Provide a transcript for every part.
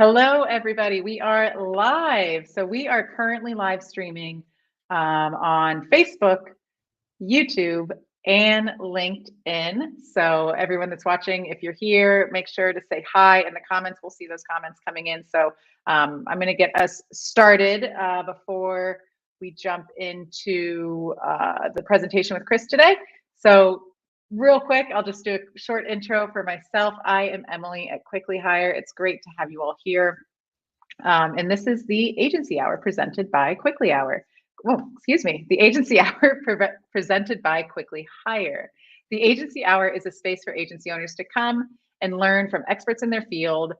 Hello, everybody. We are live. So we are currently live streaming on Facebook, YouTube, and LinkedIn. So everyone that's watching, if you're here, make sure to say hi in the comments. We'll see those comments coming in. So I'm going to get us started before we jump into the presentation with Chris today. So real quick, I'll just do a short intro for myself. I am Emily at Quickly Hire. It's great to have you all here. And this is the Agency Hour presented by Quickly Hour. Oh, excuse me, the Agency Hour presented by Quickly Hire. The Agency Hour is a space for agency owners to come and learn from experts in their field.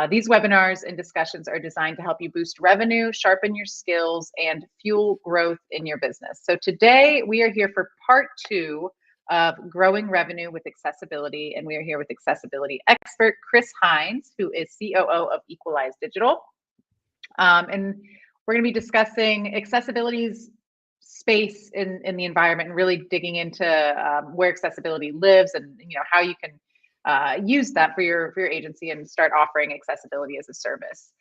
These webinars and discussions are designed to help you boost revenue, sharpen your skills, and fuel growth in your business. So today we are here for part 2 of growing revenue with accessibility. And we are here with accessibility expert Chris Hinds, who is COO of EqualizeDigital. And we're going to be discussing accessibility's space in the environment and really digging into where accessibility lives and how you can use that for your agency and start offering accessibility as a service.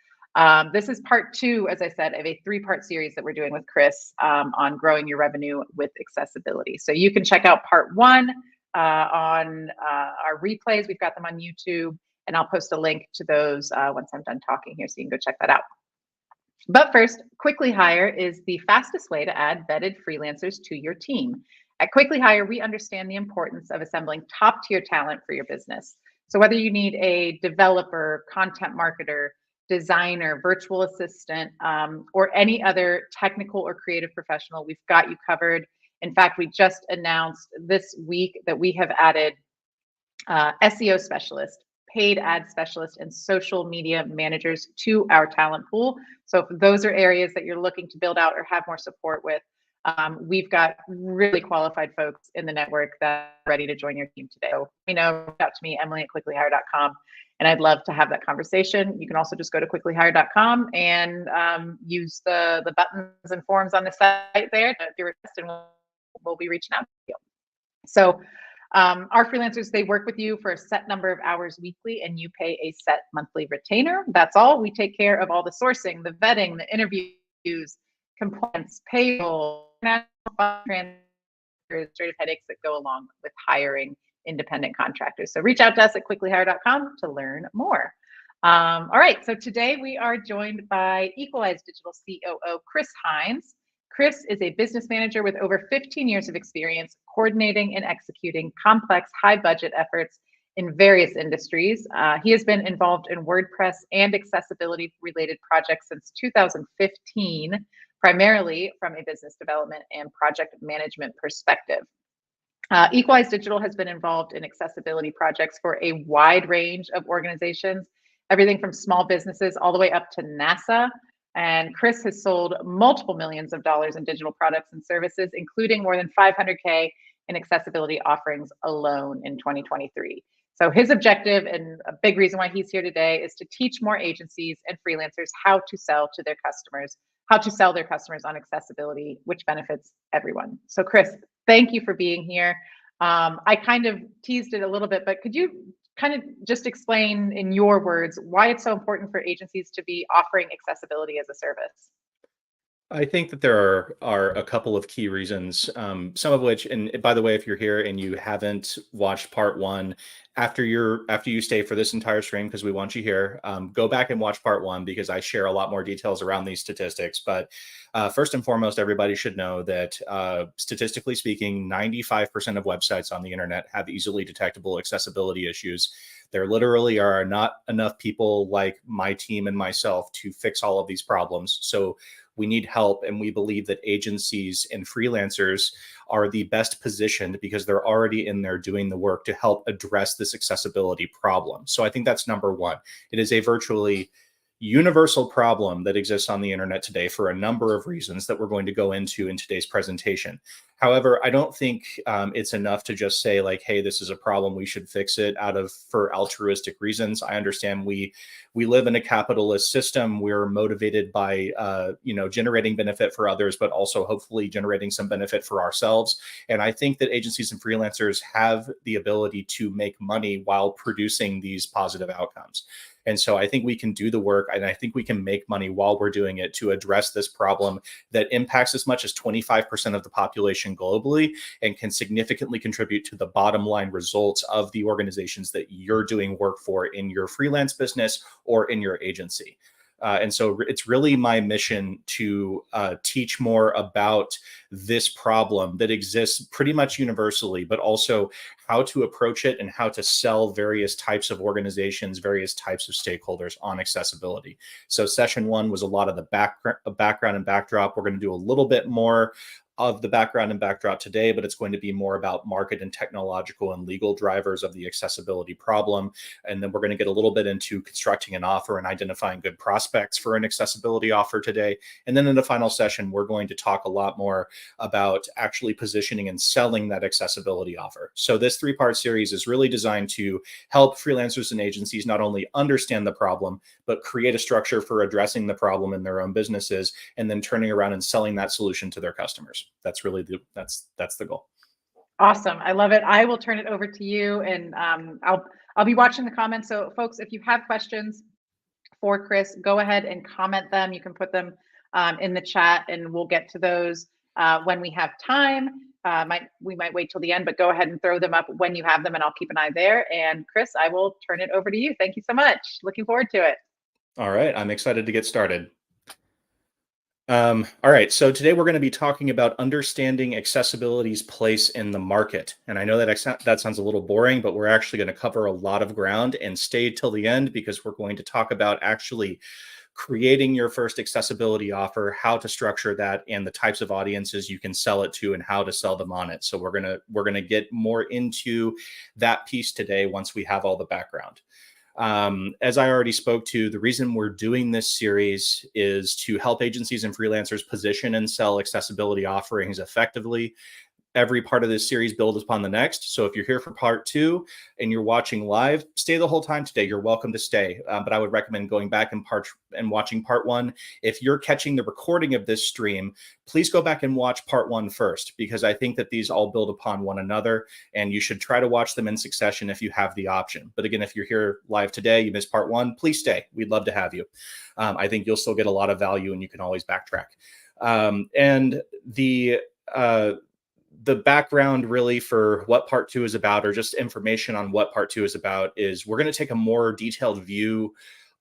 This is part 2, as I said, of a 3-part series that we're doing with Chris on growing your revenue with accessibility. So you can check out part 1 on our replays. We've got them on YouTube, and I'll post a link to those once I'm done talking here, so you can go check that out. But first, Quickly Hire is the fastest way to add vetted freelancers to your team. At Quickly Hire, we understand the importance of assembling top-tier talent for your business. So whether you need a developer, content marketer, designer, virtual assistant, or any other technical or creative professional, we've got you covered. In fact, we just announced this week that we have added SEO specialists, paid ad specialists, and social media managers to our talent pool. So if those are areas that you're looking to build out or have more support with, we've got really qualified folks in the network that are ready to join your team today. So, reach out to me, Emily at quicklyhire.com, and I'd love to have that conversation. You can also just go to quicklyhire.com and use the buttons and forms on the site there to do a request, and we'll be reaching out to you. So our freelancers, they work with you for a set number of hours weekly, and you pay a set monthly retainer. That's all. We take care of all the sourcing, the vetting, the interviews, compliance, payroll, administrative headaches that go along with hiring independent contractors. So reach out to us at quicklyhire.com to learn more. All right, so today we are joined by EqualizeDigital COO Chris Hinds. Chris is a business manager with over 15 years of experience coordinating and executing complex, high-budget efforts in various industries. He has been involved in WordPress and accessibility-related projects since 2015, primarily from a business development and project management perspective. EqualizeDigital has been involved in accessibility projects for a wide range of organizations, everything from small businesses all the way up to NASA. And Chris has sold multiple millions of dollars in digital products and services, including more than $500K in accessibility offerings alone in 2023. So his objective, and a big reason why he's here today, is to teach more agencies and freelancers how to sell to their customers, how to sell their customers on accessibility, which benefits everyone. So Chris, thank you for being here. I kind of teased it a little bit, but could you kind of just explain in your words why it's so important for agencies to be offering accessibility as a service? I think that there are a couple of key reasons, some of which, and by the way, if you're here and you haven't watched part 1, after you stay for this entire stream, because we want you here, go back and watch part 1 because I share a lot more details around these statistics. But first and foremost, everybody should know that statistically speaking, 95% of websites on the internet have easily detectable accessibility issues. There literally are not enough people like my team and myself to fix all of these problems. So we need help, and we believe that agencies and freelancers are the best positioned because they're already in there doing the work to help address this accessibility problem. So I think that's number 1. It is a virtually universal problem that exists on the internet today for a number of reasons that we're going to go into in today's presentation. However, I don't think it's enough to just say like, hey, this is a problem, we should fix it for altruistic reasons. I understand we live in a capitalist system. We're motivated by generating benefit for others, but also hopefully generating some benefit for ourselves. And I think that agencies and freelancers have the ability to make money while producing these positive outcomes. And so I think we can do the work work, and I think we can make money while we're doing it to address this problem that impacts as much as 25% of the population globally and can significantly contribute to the bottom line results of the organizations that you're doing work for in your freelance business or in your agency. And so it's really my mission to teach more about this problem that exists pretty much universally, but also how to approach it and how to sell various types of organizations, various types of stakeholders on accessibility. So session one was a lot of the background and backdrop. We're going to do a little bit more of the background and backdrop today, but it's going to be more about market and technological and legal drivers of the accessibility problem. And then we're going to get a little bit into constructing an offer and identifying good prospects for an accessibility offer today. And then in the final session, we're going to talk a lot more about actually positioning and selling that accessibility offer. So this 3-part series is really designed to help freelancers and agencies not only understand the problem, but create a structure for addressing the problem in their own businesses and then turning around and selling that solution to their customers. That's really that's the goal. Awesome. I love it. I will turn it over to you, and I'll be watching the comments. So folks, if you have questions for Chris, go ahead and comment them. You can put them in the chat and we'll get to those when we have time. We might wait till the end, but go ahead and throw them up when you have them and I'll keep an eye there. And Chris, I will turn it over to you. Thank you so much. Looking forward to it. All right. I'm excited to get started. All right, so today we're going to be talking about understanding accessibility's place in the market. And I know that sounds a little boring, but we're actually going to cover a lot of ground, and stay till the end because we're going to talk about actually creating your first accessibility offer, how to structure that, and the types of audiences you can sell it to and how to sell them on it. So we're going to get more into that piece today once we have all the background. As I already spoke to, the reason we're doing this series is to help agencies and freelancers position and sell accessibility offerings effectively. Every part of this series builds upon the next. So if you're here for part 2 and you're watching live, stay the whole time today. You're welcome to stay. But I would recommend going back and watching part 1. If you're catching the recording of this stream, please go back and watch part 1 first, because I think that these all build upon one another, and you should try to watch them in succession if you have the option. But again, if you're here live today, you missed part 1, please stay. We'd love to have you. I think you'll still get a lot of value, and you can always backtrack. And the background really for what part 2 is about, or just information on what part 2 is about, is we're going to take a more detailed view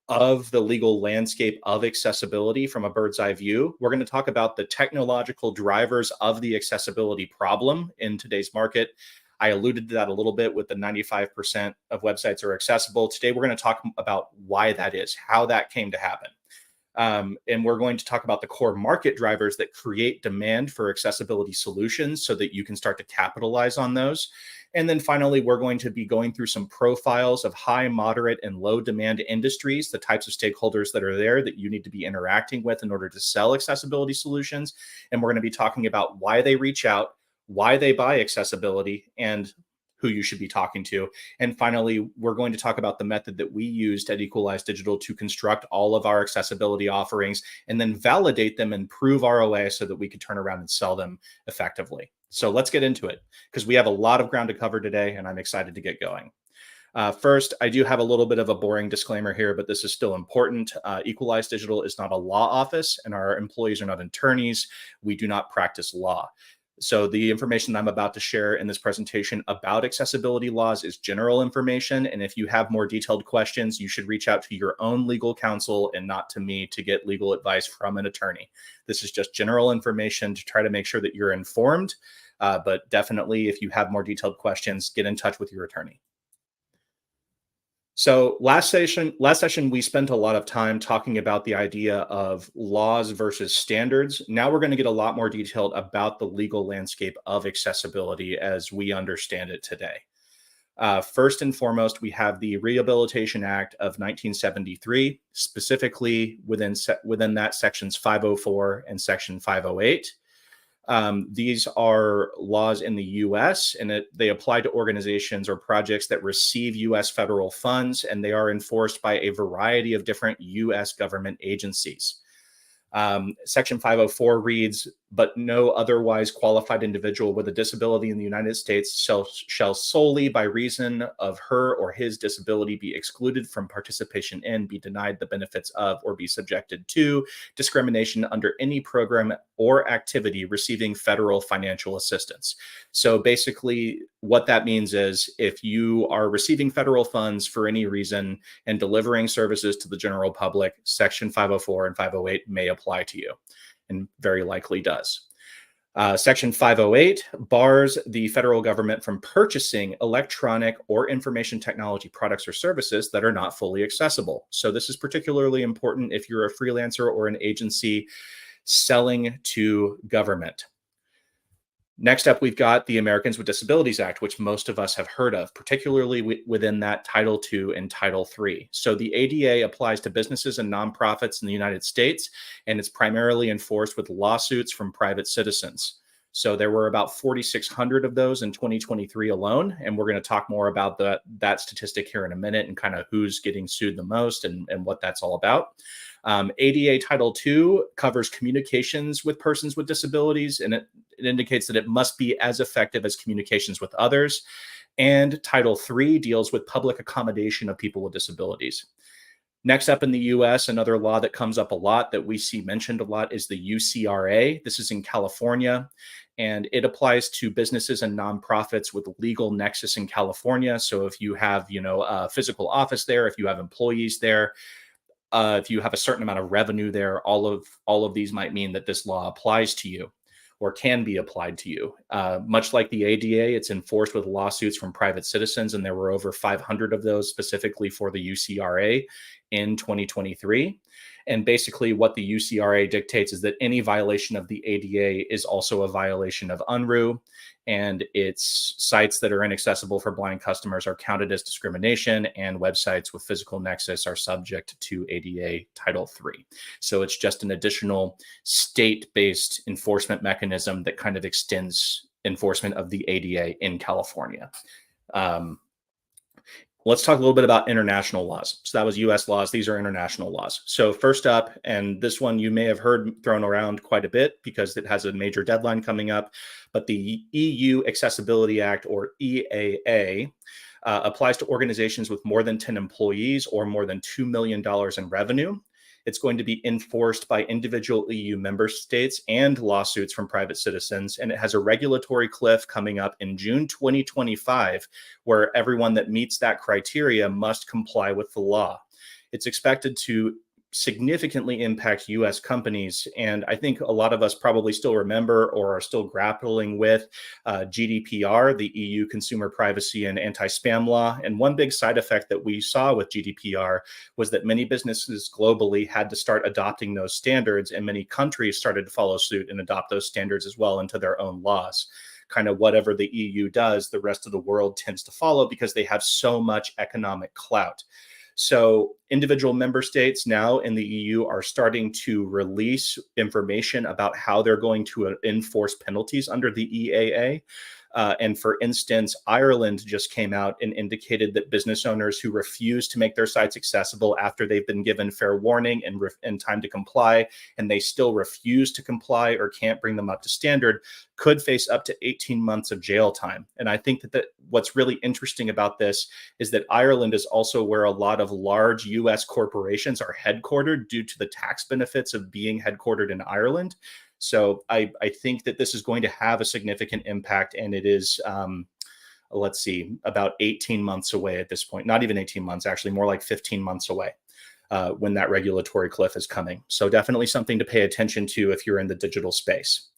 of the legal landscape of accessibility from a bird's eye view. We're going to talk about the technological drivers of the accessibility problem in today's market. I alluded to that a little bit with the 95% of websites are accessible. Today, we're going to talk about why that is, how that came to happen. And we're going to talk about the core market drivers that create demand for accessibility solutions so that you can start to capitalize on those. And then finally, we're going to be going through some profiles of high, moderate, and low demand industries, the types of stakeholders that are there that you need to be interacting with in order to sell accessibility solutions. And we're going to be talking about why they reach out, why they buy accessibility, and who you should be talking to. And finally, we're going to talk about the method that we used at Equalize Digital to construct all of our accessibility offerings and then validate them and prove ROI so that we could turn around and sell them effectively. So let's get into it, because we have a lot of ground to cover today, and I'm excited to get going. First, I do have a little bit of a boring disclaimer here, but this is still important. Equalize Digital is not a law office, and our employees are not attorneys. We do not practice law. So the information I'm about to share in this presentation about accessibility laws is general information. And if you have more detailed questions, you should reach out to your own legal counsel and not to me to get legal advice from an attorney. This is just general information to try to make sure that you're informed. But definitely, if you have more detailed questions, get in touch with your attorney. So last session, we spent a lot of time talking about the idea of laws versus standards. Now we're going to get a lot more detailed about the legal landscape of accessibility as we understand it today. First and foremost, we have the Rehabilitation Act of 1973, specifically within that sections 504 and section 508. These are laws in the U.S. and they apply to organizations or projects that receive U.S. federal funds, and they are enforced by a variety of different U.S. government agencies. Section 504 reads, but no otherwise qualified individual with a disability in the United States shall solely by reason of her or his disability be excluded from participation in, be denied the benefits of, or be subjected to discrimination under any program or activity receiving federal financial assistance. So basically, what that means is if you are receiving federal funds for any reason and delivering services to the general public, Section 504 and 508 may apply to you, and very likely does. Section 508 bars the federal government from purchasing electronic or information technology products or services that are not fully accessible. So this is particularly important if you're a freelancer or an agency selling to government. Next up, we've got the Americans with Disabilities Act, which most of us have heard of, particularly within that Title II and Title III. So the ADA applies to businesses and nonprofits in the United States, and it's primarily enforced with lawsuits from private citizens. So there were about 4,600 of those in 2023 alone, and we're going to talk more about that statistic here in a minute and kind of who's getting sued the most and what that's all about. ADA Title II covers communications with persons with disabilities, and it indicates that it must be as effective as communications with others. And Title III deals with public accommodation of people with disabilities. Next up in the US, another law that comes up a lot that we see mentioned a lot is the UCRA. This is in California, and it applies to businesses and nonprofits with legal nexus in California. So if you have, a physical office there, if you have employees there, if you have a certain amount of revenue there, all of these might mean that this law applies to you or can be applied to you. Much like the ADA, it's enforced with lawsuits from private citizens, and there were over 500 of those specifically for the UCRA in 2023. And basically what the UCRA dictates is that any violation of the ADA is also a violation of UNRU, and its sites that are inaccessible for blind customers are counted as discrimination, and websites with physical nexus are subject to ADA Title III. So it's just an additional state-based enforcement mechanism that kind of extends enforcement of the ADA in California. Let's talk a little bit about international laws. So that was US laws. These are international laws. So first up, and this one you may have heard thrown around quite a bit because it has a major deadline coming up, but the EU Accessibility Act, or EAA, applies to organizations with more than 10 employees or more than $2 million in revenue. It's going to be enforced by individual EU member states and lawsuits from private citizens. And it has a regulatory cliff coming up in June 2025, where everyone that meets that criteria must comply with the law. It's expected to significantly impact US companies. And I think a lot of us probably still remember or are still grappling with GDPR, the EU Consumer Privacy and Anti-Spam Law. And one big side effect that we saw with GDPR was that many businesses globally had to start adopting those standards, and many countries started to follow suit and adopt those standards as well into their own laws. Kind of whatever the EU does, the rest of the world tends to follow because they have so much economic clout. So individual member states now in the EU are starting to release information about how they're going to enforce penalties under the EAA. And for instance, Ireland just came out and indicated that business owners who refuse to make their sites accessible after they've been given fair warning and time to comply, and they still refuse to comply or can't bring them up to standard, could face up to 18 months of jail time. And I think that what's really interesting about this is that Ireland is also where a lot of large US corporations are headquartered due to the tax benefits of being headquartered in Ireland. So I think that this is going to have a significant impact, and it is, let's see, about 18 months away at this point. Not even 18 months, actually, more like 15 months away when that regulatory cliff is coming. So definitely something to pay attention to if you're in the digital space.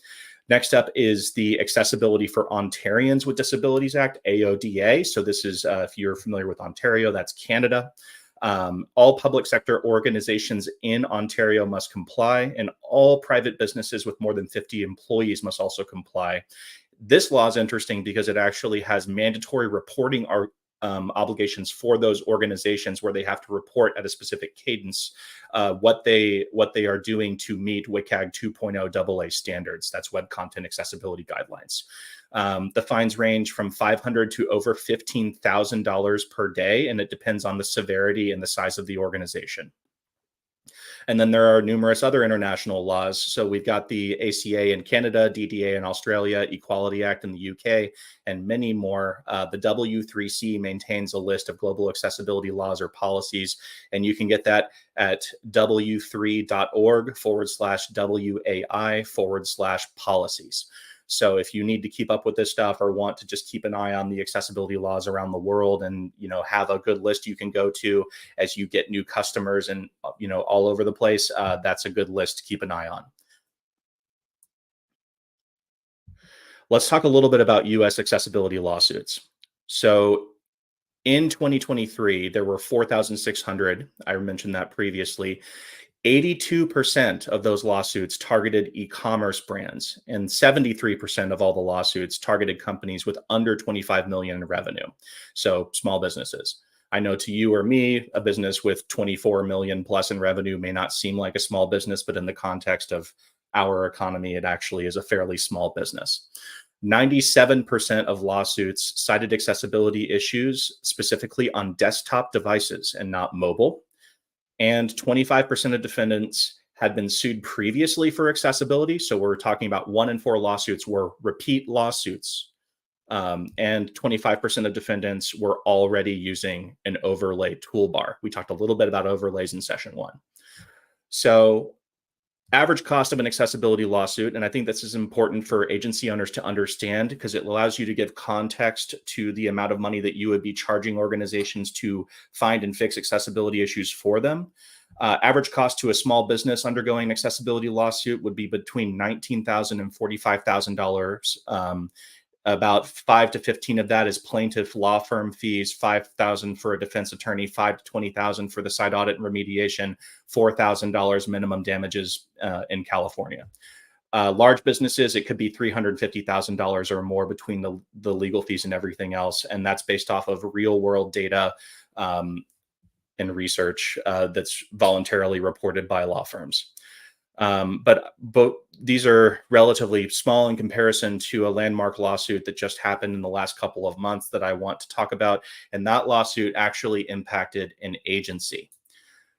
Next up is the Accessibility for Ontarians with Disabilities Act, AODA. So this is, if you're familiar with Ontario, that's Canada. All public sector organizations in Ontario must comply, and all private businesses with more than 50 employees must also comply. This law is interesting because it actually has mandatory reporting obligations for those organizations, where they have to report at a specific cadence what they are doing to meet WCAG 2.0 AA standards. That's Web Content Accessibility Guidelines. The fines range from $500 to over $15,000 per day, and it depends on the severity and the size of the organization. And then there are numerous other international laws. So we've got the ACA in Canada, DDA in Australia, Equality Act in the UK, and many more. The W3C maintains a list of global accessibility laws or policies, and you can get that at w3.org/WAI/policies. So if you need to keep up with this stuff or want to just keep an eye on the accessibility laws around the world and, have a good list you can go to as you get new customers and, all over the place, that's a good list to keep an eye on. Let's talk a little bit about US accessibility lawsuits. So in 2023, there were 4,600. I mentioned that previously. 82% of those lawsuits targeted e-commerce brands, and 73% of all the lawsuits targeted companies with under 25 million in revenue. So small businesses. I know to you or me, a business with 24 million plus in revenue may not seem like a small business, but in the context of our economy, it actually is a fairly small business. 97% of lawsuits cited accessibility issues specifically on desktop devices and not mobile. And 25% of defendants had been sued previously for accessibility. So we're talking about 1 in 4 lawsuits were repeat lawsuits. And 25% of defendants were already using an overlay toolbar. We talked a little bit about overlays in session 1. So average cost of an accessibility lawsuit, and I think this is important for agency owners to understand because it allows you to give context to the amount of money that you would be charging organizations to find and fix accessibility issues for them. Average cost to a small business undergoing an accessibility lawsuit would be between $19,000 and $45,000. About 5 to 15 of that is plaintiff law firm fees, 5,000 for a defense attorney, 5 to 20,000 for the site audit and remediation, $4,000 minimum damages in California. Large businesses, it could be $350,000 or more between the legal fees and everything else, and that's based off of real world data and research that's voluntarily reported by law firms. But these are relatively small in comparison to a landmark lawsuit that just happened in the last couple of months that I want to talk about. And that lawsuit actually impacted an agency.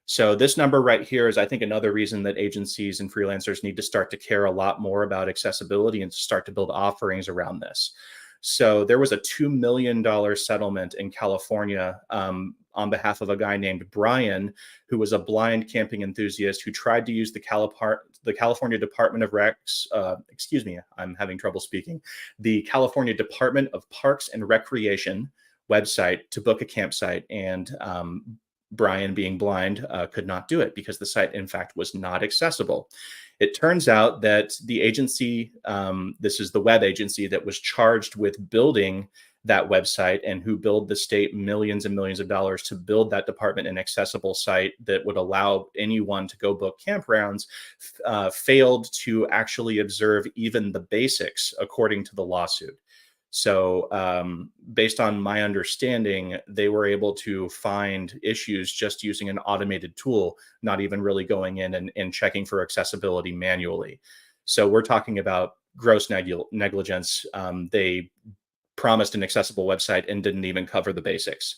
So this number right here is, I think, another reason that agencies and freelancers need to start to care a lot more about accessibility and to start to build offerings around this. So there was a $2 million settlement in California on behalf of a guy named Brian, who was a blind camping enthusiast who tried to use the California Department of I'm having trouble speaking, the California Department of Parks and Recreation website to book a campsite. And Brian, being blind, could not do it because the site, in fact, was not accessible. It turns out that the agency, this is the web agency that was charged with building that website and who billed the state millions and millions of dollars to build that department an accessible site that would allow anyone to go book campgrounds, failed to actually observe even the basics according to the lawsuit. So based on my understanding, they were able to find issues just using an automated tool, not even really going in and checking for accessibility manually. So we're talking about gross negligence. They promised an accessible website and didn't even cover the basics.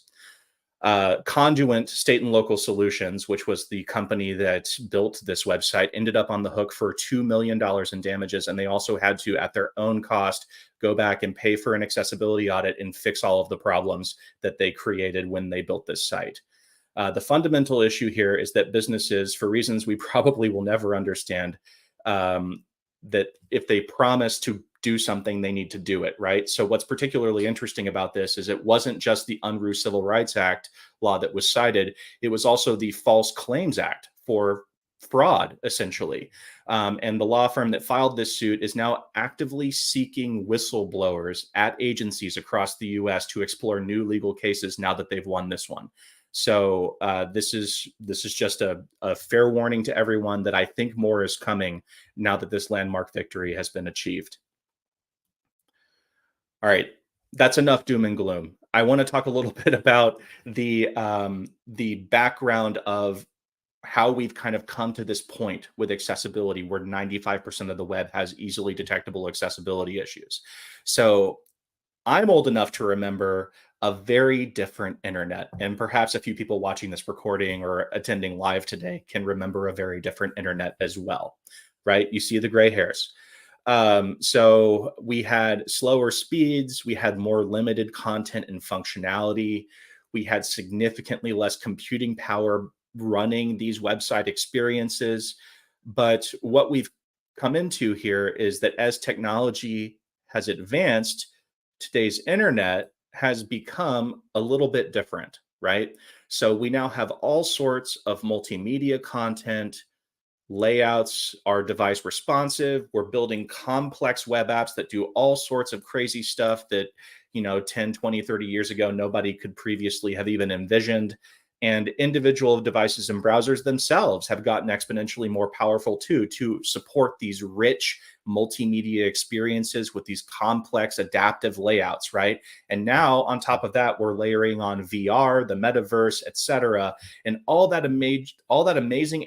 Conduent State and Local Solutions, which was the company that built this website, ended up on the hook for $2 million in damages. And they also had to, at their own cost, go back and pay for an accessibility audit and fix all of the problems that they created when they built this site. The fundamental issue here is that businesses, for reasons we probably will never understand, that if they promise to do something, they need to do it, right? So what's particularly interesting about this is it wasn't just the Unruh Civil Rights Act law that was cited, it was also the False Claims Act for fraud, essentially. And the law firm that filed this suit is now actively seeking whistleblowers at agencies across the US to explore new legal cases now that they've won this one. So this is just a fair warning to everyone that I think more is coming now that this landmark victory has been achieved. All right, that's enough doom and gloom. I want to talk a little bit about the background of how we've kind of come to this point with accessibility where 95% of the web has easily detectable accessibility issues. So I'm old enough to remember a very different internet. And perhaps a few people watching this recording or attending live today can remember a very different internet as well, right? You see the gray hairs. So we had slower speeds, we had more limited content and functionality, we had significantly less computing power running these website experiences. But what we've come into here is that as technology has advanced, today's internet has become a little bit different, right? So we now have all sorts of multimedia content. Layouts are device responsive. We're building complex web apps that do all sorts of crazy stuff that, 10, 20, 30 years ago, nobody could previously have even envisioned. And individual devices and browsers themselves have gotten exponentially more powerful too, to support these rich multimedia experiences with these complex adaptive layouts, right? And now on top of that, we're layering on VR, the metaverse, etc., and all that amazing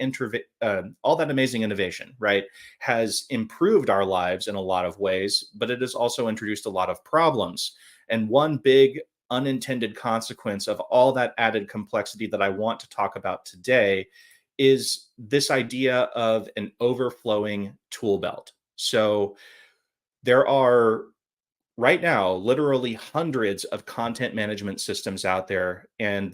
innovation, right, has improved our lives in a lot of ways, but it has also introduced a lot of problems. And one big unintended consequence of all that added complexity that I want to talk about today is this idea of an overflowing tool belt. So there are right now literally hundreds of content management systems out there, and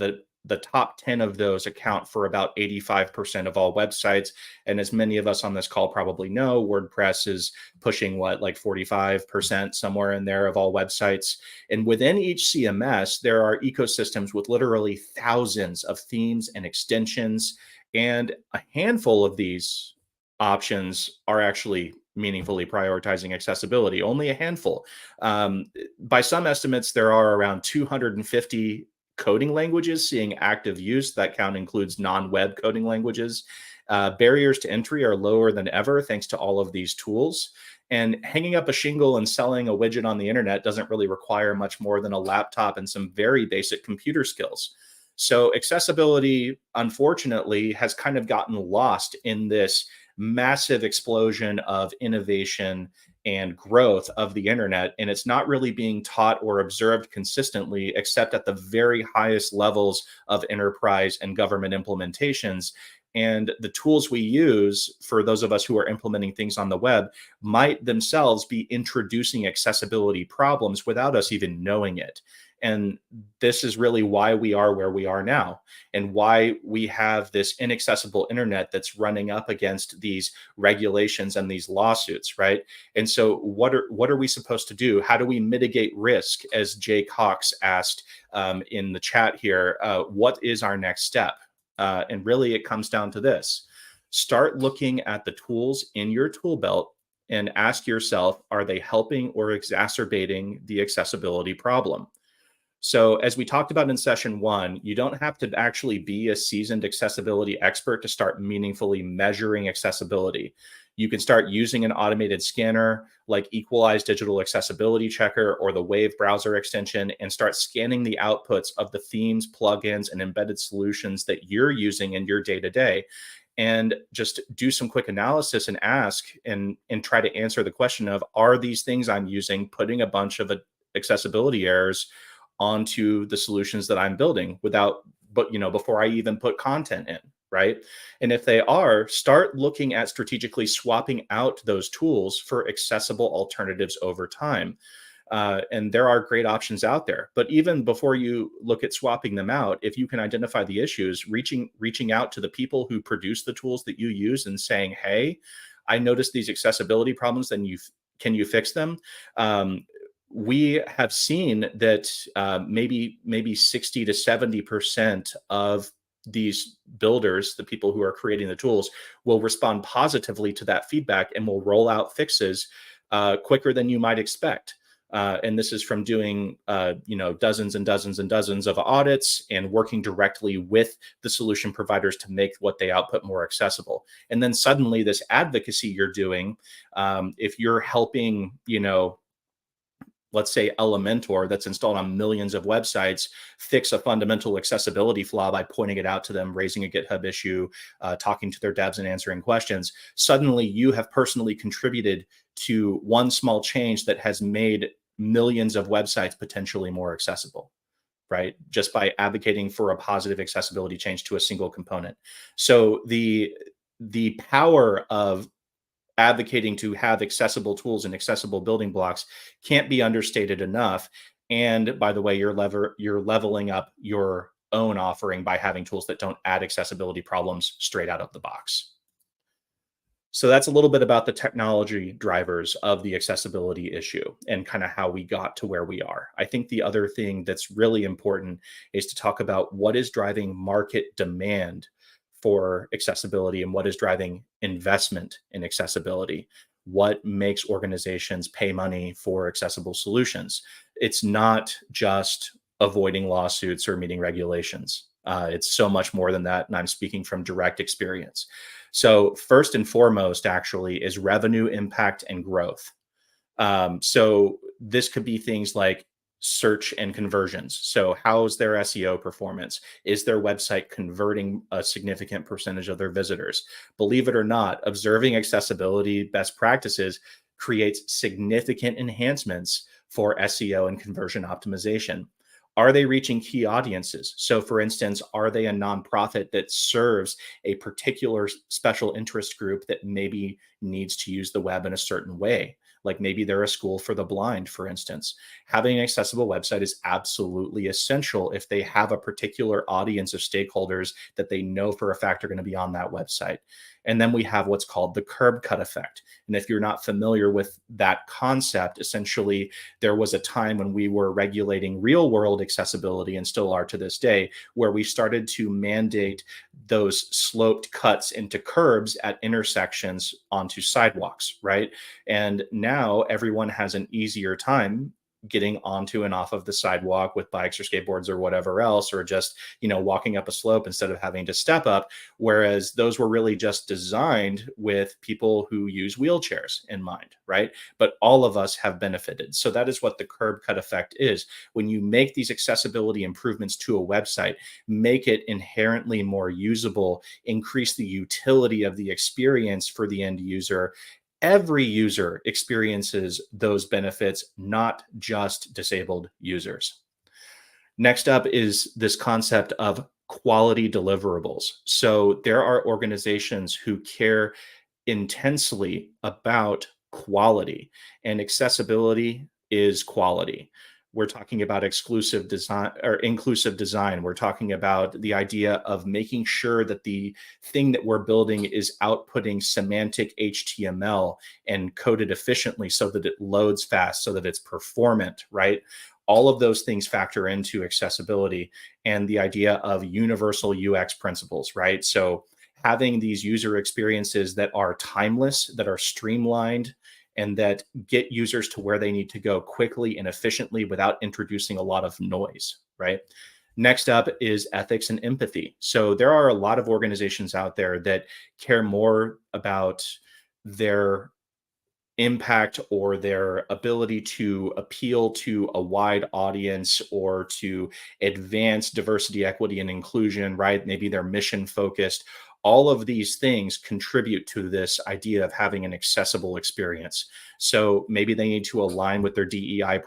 the top 10 of those account for about 85% of all websites. And as many of us on this call probably know, WordPress is pushing what, like 45%, somewhere in there, of all websites. And within each CMS, there are ecosystems with literally thousands of themes and extensions. And a handful of these options are actually meaningfully prioritizing accessibility, only a handful. By some estimates, there are around 250 coding languages seeing active use. That count includes non-web coding languages. Barriers to entry are lower than ever thanks to all of these tools. And hanging up a shingle and selling a widget on the internet doesn't really require much more than a laptop and some very basic computer skills. So accessibility, unfortunately, has kind of gotten lost in this massive explosion of innovation and growth of the internet. And it's not really being taught or observed consistently, except at the very highest levels of enterprise and government implementations. And the tools we use for those of us who are implementing things on the web might themselves be introducing accessibility problems without us even knowing it. And this is really why we are where we are now, and why we have this inaccessible internet that's running up against these regulations and these lawsuits, right? And so what are we supposed to do? How do we mitigate risk? As Jay Cox asked in the chat here, what is our next step? And really it comes down to this. Start looking at the tools in your tool belt and ask yourself, are they helping or exacerbating the accessibility problem? So as we talked about in session one, you don't have to actually be a seasoned accessibility expert to start meaningfully measuring accessibility. You can start using an automated scanner like Equalize Digital Accessibility Checker or the Wave browser extension, and start scanning the outputs of the themes, plugins, and embedded solutions that you're using in your day-to-day. And just do some quick analysis and ask and try to answer the question of, are these things I'm using putting a bunch of accessibility errors onto the solutions that I'm building before I even put content in, right? And if they are, start looking at strategically swapping out those tools for accessible alternatives over time. And there are great options out there. But even before you look at swapping them out, if you can identify the issues, reaching out to the people who produce the tools that you use and saying, hey, I noticed these accessibility problems, then can you fix them? We have seen that maybe 60 to 70% of these builders, the people who are creating the tools, will respond positively to that feedback and will roll out fixes quicker than you might expect. And this is from doing, dozens and dozens and dozens of audits and working directly with the solution providers to make what they output more accessible. And then suddenly this advocacy you're doing, if you're helping, let's say Elementor that's installed on millions of websites, fix a fundamental accessibility flaw by pointing it out to them, raising a GitHub issue, talking to their devs and answering questions. Suddenly you have personally contributed to one small change that has made millions of websites potentially more accessible. right? Just by advocating for a positive accessibility change to a single component. So the power of advocating to have accessible tools and accessible building blocks can't be understated enough. And by the way, you're leveling up your own offering by having tools that don't add accessibility problems straight out of the box. So that's a little bit about the technology drivers of the accessibility issue and kind of how we got to where we are. I think the other thing that's really important is to talk about what is driving market demand for accessibility and what is driving investment in accessibility. What makes organizations pay money for accessible solutions? It's not just avoiding lawsuits or meeting regulations. It's so much more than that. And I'm speaking from direct experience. So first and foremost, actually, is revenue impact and growth. So this could be things like search and conversions. So how's their SEO performance? Is their website converting a significant percentage of their visitors? Believe it or not, observing accessibility best practices creates significant enhancements for SEO and conversion optimization. Are they reaching key audiences? So, for instance, are they a nonprofit that serves a particular special interest group that maybe needs to use the web in a certain way? Like maybe they're a school for the blind, for instance. Having an accessible website is absolutely essential if they have a particular audience of stakeholders that they know for a fact are going to be on that website. And then we have what's called the curb cut effect. And if you're not familiar with that concept, essentially, there was a time when we were regulating real world accessibility and still are to this day, where we started to mandate those sloped cuts into curbs at intersections onto sidewalks, right? And now everyone has an easier time getting onto and off of the sidewalk with bikes or skateboards or whatever else, or just, walking up a slope instead of having to step up. Whereas those were really just designed with people who use wheelchairs in mind, right? But all of us have benefited. So that is what the curb cut effect is. When you make these accessibility improvements to a website, make it inherently more usable, increase the utility of the experience for the end user. Every user experiences those benefits, not just disabled users. Next up is this concept of quality deliverables. So there are organizations who care intensely about quality, and accessibility is quality. We're talking about exclusive design or inclusive design. We're talking about the idea of making sure that the thing that we're building is outputting semantic HTML and coded efficiently so that it loads fast, so that it's performant, right? All of those things factor into accessibility and the idea of universal UX principles, right? So having these user experiences that are timeless, that are streamlined, and that get users to where they need to go quickly and efficiently without introducing a lot of noise, right? Next up is ethics and empathy. So there are a lot of organizations out there that care more about their impact or their ability to appeal to a wide audience or to advance diversity, equity, and inclusion, right? Maybe they're mission focused. All of these things contribute to this idea of having an accessible experience. So maybe they need to align with their DEI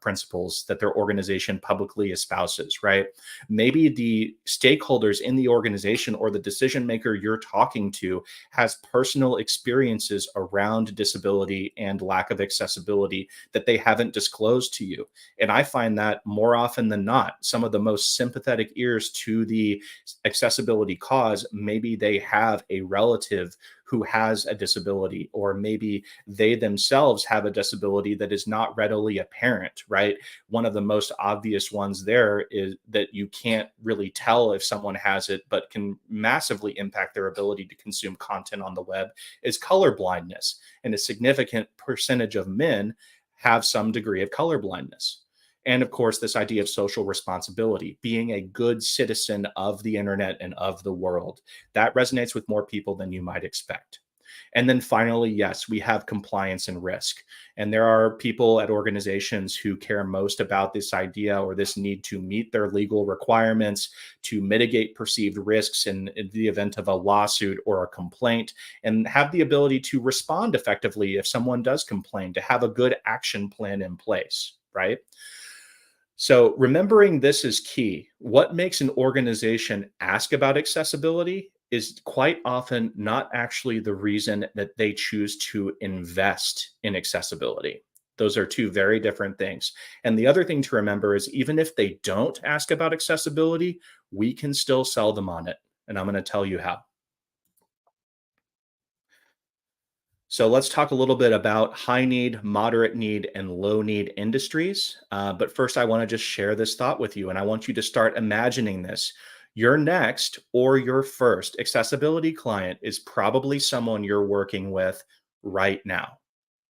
principles that their organization publicly espouses, right? Maybe the stakeholders in the organization or the decision maker you're talking to has personal experiences around disability and lack of accessibility that they haven't disclosed to you. And I find that more often than not, some of the most sympathetic ears to the accessibility cause, maybe they have a relative who has a disability, or maybe they themselves have a disability that is not readily apparent, right? One of the most obvious ones there is that you can't really tell if someone has it, but can massively impact their ability to consume content on the web is color blindness. And a significant percentage of men have some degree of color blindness. And of course, this idea of social responsibility, being a good citizen of the internet and of the world, that resonates with more people than you might expect. And then finally, yes, we have compliance and risk. And there are people at organizations who care most about this idea or this need to meet their legal requirements, to mitigate perceived risks in the event of a lawsuit or a complaint, and have the ability to respond effectively if someone does complain, to have a good action plan in place, right? So remembering this is key. What makes an organization ask about accessibility is quite often not actually the reason that they choose to invest in accessibility. Those are two very different things. And the other thing to remember is even if they don't ask about accessibility, we can still sell them on it. And I'm going to tell you how. So let's talk a little bit about high need, moderate need, and low need industries. But first, I want to just share this thought with you, and I want you to start imagining this. Your next or your first accessibility client is probably someone you're working with right now.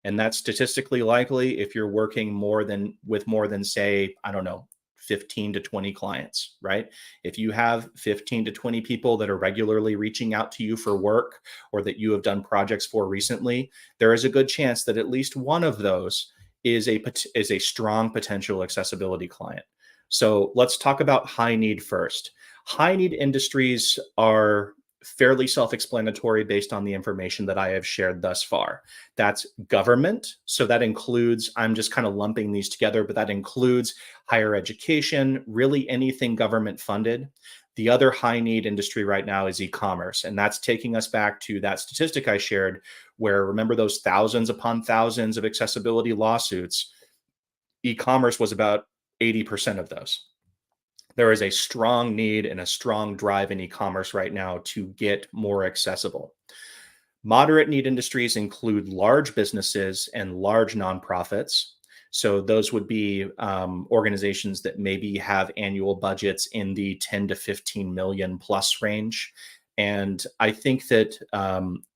And that's statistically likely if you're working more than say, I don't know, 15 to 20 clients, right? If you have 15 to 20 people that are regularly reaching out to you for work or that you have done projects for recently, there is a good chance that at least one of those is a strong potential accessibility client. So let's talk about high need first. High need industries are fairly self-explanatory based on the information that I have shared thus far. That's government. So that includes, I'm just kind of lumping these together, but that includes higher education, really anything government funded. The other high need industry right now is e-commerce. And that's taking us back to that statistic I shared, where remember those thousands upon thousands of accessibility lawsuits, e-commerce was about 80% of those. There is a strong need and a strong drive in e-commerce right now to get more accessible. Moderate need industries include large businesses and large nonprofits. So those would be organizations that maybe have annual budgets in the 10 to 15 million plus range. And I think that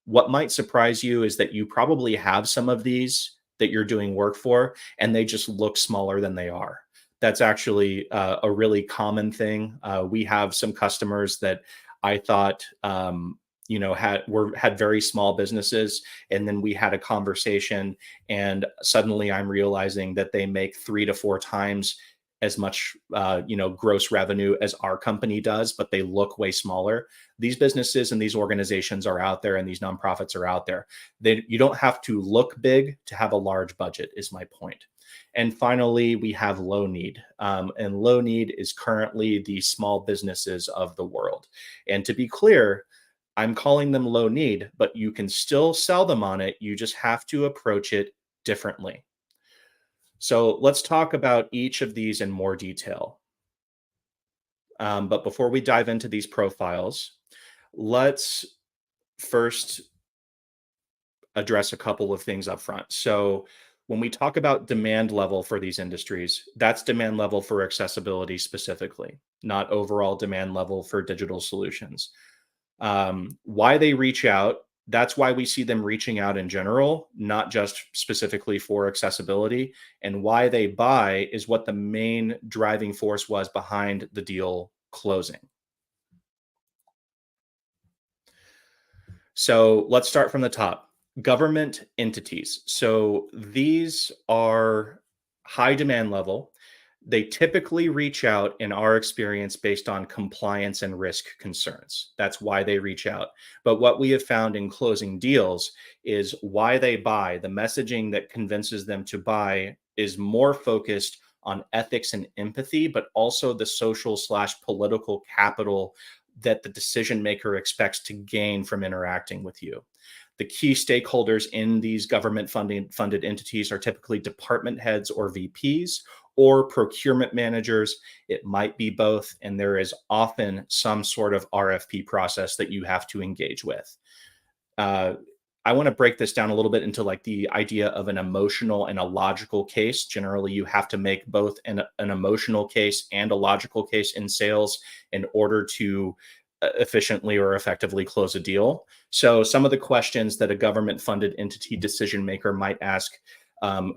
what might surprise you is that you probably have some of these that you're doing work for, and they just look smaller than they are. That's actually a really common thing. We have some customers that I thought had very small businesses, and then we had a conversation, and suddenly I'm realizing that they make 3 to 4 times as much gross revenue as our company does, but they look way smaller. These businesses and these organizations are out there, and these nonprofits are out there. You don't have to look big to have a large budget, is my point. And finally, we have low need. And low need is currently the small businesses of the world. And to be clear, I'm calling them low need, but you can still sell them on it. You just have to approach it differently. So let's talk about each of these in more detail. But before we dive into these profiles, let's first address a couple of things up front. So when we talk about demand level for these industries, that's demand level for accessibility specifically, not overall demand level for digital solutions. Why they reach out, that's why we see them reaching out in general, not just specifically for accessibility. And why they buy is what the main driving force was behind the deal closing. So let's start from the top. Government entities. So these are high demand level. They typically reach out, in our experience, based on compliance and risk concerns. That's why they reach out. But what we have found in closing deals is why they buy. The messaging that convinces them to buy is more focused on ethics and empathy, but also the social/political capital that the decision maker expects to gain from interacting with you. The key stakeholders in these government funded entities are typically department heads or VPs or procurement managers. It might be both, and there is often some sort of RFP process that you have to engage with. I want to break this down a little bit into like the idea of an emotional and a logical case. Generally, you have to make both an emotional case and a logical case in sales in order to efficiently or effectively close a deal. So some of the questions that a government funded entity decision maker might ask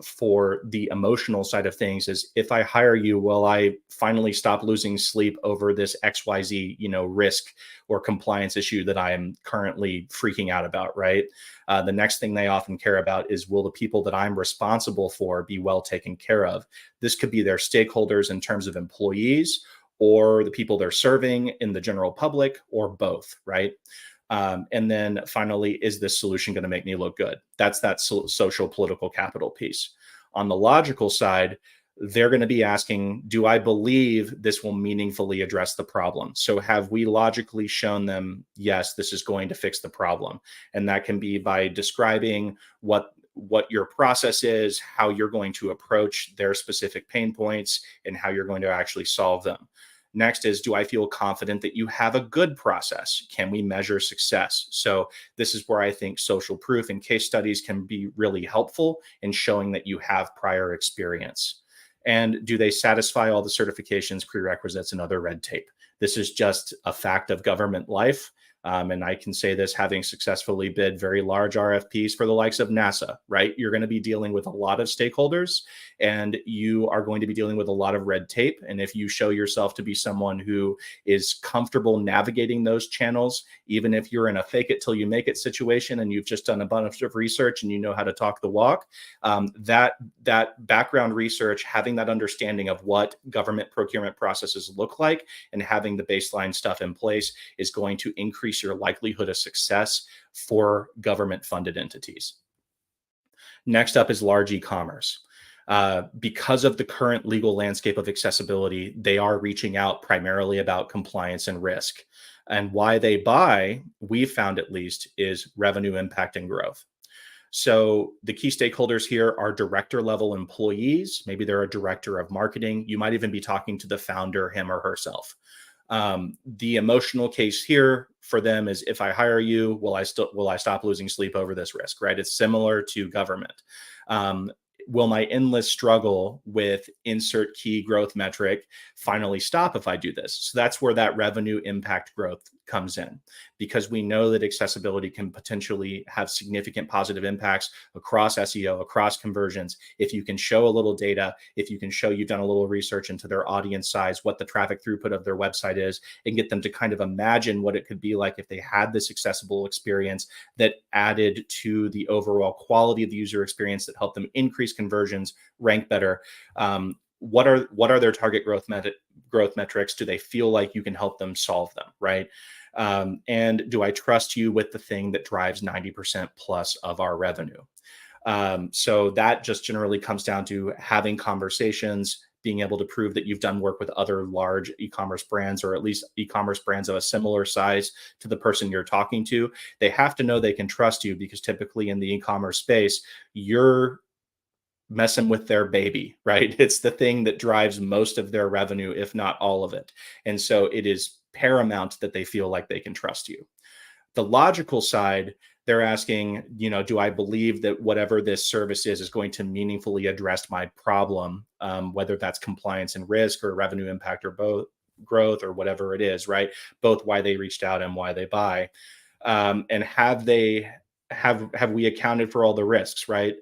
for the emotional side of things is, if I hire you, will I finally stop losing sleep over this XYZ, risk or compliance issue that I am currently freaking out about, right? The next thing they often care about is, will the people that I'm responsible for be well taken care of? This could be their stakeholders in terms of employees, or the people they're serving in the general public, or both, right? And then finally, is this solution going to make me look good? That's that social political capital piece. On the logical side, they're going to be asking, do I believe this will meaningfully address the problem? So have we logically shown them, yes, this is going to fix the problem? And that can be by describing what your process is, how you're going to approach their specific pain points, and how you're going to actually solve them. Next is, do I feel confident that you have a good process? Can we measure success? So this is where I think social proof and case studies can be really helpful in showing that you have prior experience. And do they satisfy all the certifications, prerequisites, and other red tape? This is just a fact of government life. And I can say this having successfully bid very large RFPs for the likes of NASA, right? You're going to be dealing with a lot of stakeholders, and you are going to be dealing with a lot of red tape. And if you show yourself to be someone who is comfortable navigating those channels, even if you're in a fake it till you make it situation and you've just done a bunch of research and you know how to talk the walk, that background research, having that understanding of what government procurement processes look like and having the baseline stuff in place is going to increase your likelihood of success for government funded entities. Next up is large e-commerce. Because of the current legal landscape of accessibility, they are reaching out primarily about compliance and risk. And why they buy, we've found at least, is revenue impact and growth. So the key stakeholders here are director level employees. Maybe they're a director of marketing. You might even be talking to the founder, him or herself. The emotional case here for them is, if I hire you, will I stop losing sleep over this risk, right? It's similar to government. Will my endless struggle with insert key growth metric finally stop if I do this? So that's where that revenue impact growth comes in, because we know that accessibility can potentially have significant positive impacts across SEO, across conversions. If you can show a little data, if you can show you've done a little research into their audience size, what the traffic throughput of their website is, and get them to kind of imagine what it could be like if they had this accessible experience that added to the overall quality of the user experience, that helped them increase conversions, rank better. What are their target growth metrics? Do they feel like you can help them solve them, right? And do I trust you with the thing that drives 90% plus of our revenue? So that just generally comes down to having conversations, being able to prove that you've done work with other large e-commerce brands, or at least e-commerce brands of a similar size to the person you're talking to. They have to know they can trust you, because typically in the e-commerce space, you're messing with their baby, right? It's the thing that drives most of their revenue, if not all of it. And so it is paramount that they feel like they can trust you. The logical side, they're asking, do I believe that whatever this service is going to meaningfully address my problem, whether that's compliance and risk or revenue impact or both growth or whatever it is, right? Both why they reached out and why they buy. And have we accounted for all the risks, right?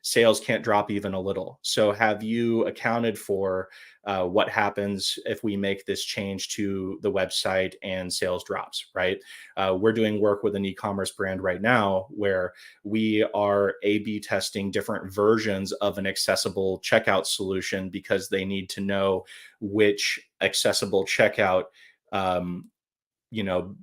Sales can't drop even a little. So have you accounted for what happens if we make this change to the website and sales drops, right? We're doing work with an e-commerce brand right now where we are A/B testing different versions of an accessible checkout solution, because they need to know which accessible checkout, you know,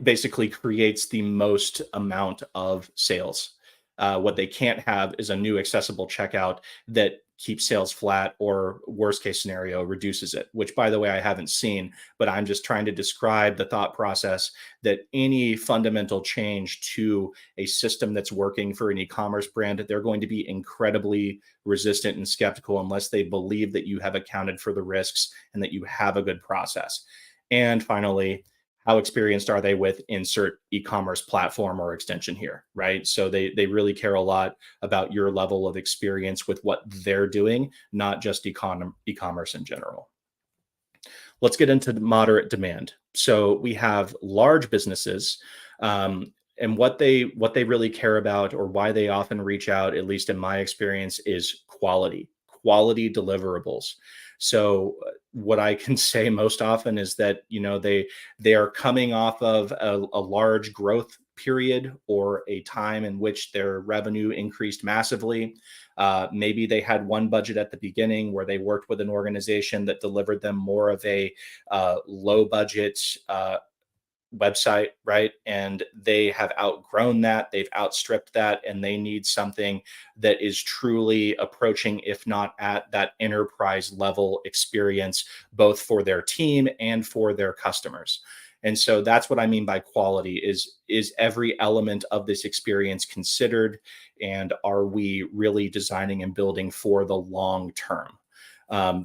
basically creates the most amount of sales. What they can't have is a new accessible checkout that keeps sales flat, or worst case scenario, reduces it, which, by the way, I haven't seen, but I'm just trying to describe the thought process that any fundamental change to a system that's working for an e-commerce brand, they're going to be incredibly resistant and skeptical unless they believe that you have accounted for the risks and that you have a good process. And finally, how experienced are they with insert e-commerce platform or extension here, right? So they really care a lot about your level of experience with what they're doing, not just e-commerce in general. Let's get into moderate demand. So we have large businesses, and what they really care about, or why they often reach out, at least in my experience, is quality deliverables. So what I can say most often is that they are coming off of a large growth period, or a time in which their revenue increased massively. Maybe they had one budget at the beginning where they worked with an organization that delivered them more of a low budget website, right? And they have outgrown that, they've outstripped that, and they need something that is truly approaching, if not at that enterprise level experience, both for their team and for their customers. And so that's what I mean by quality is every element of this experience considered, and are we really designing and building for the long term?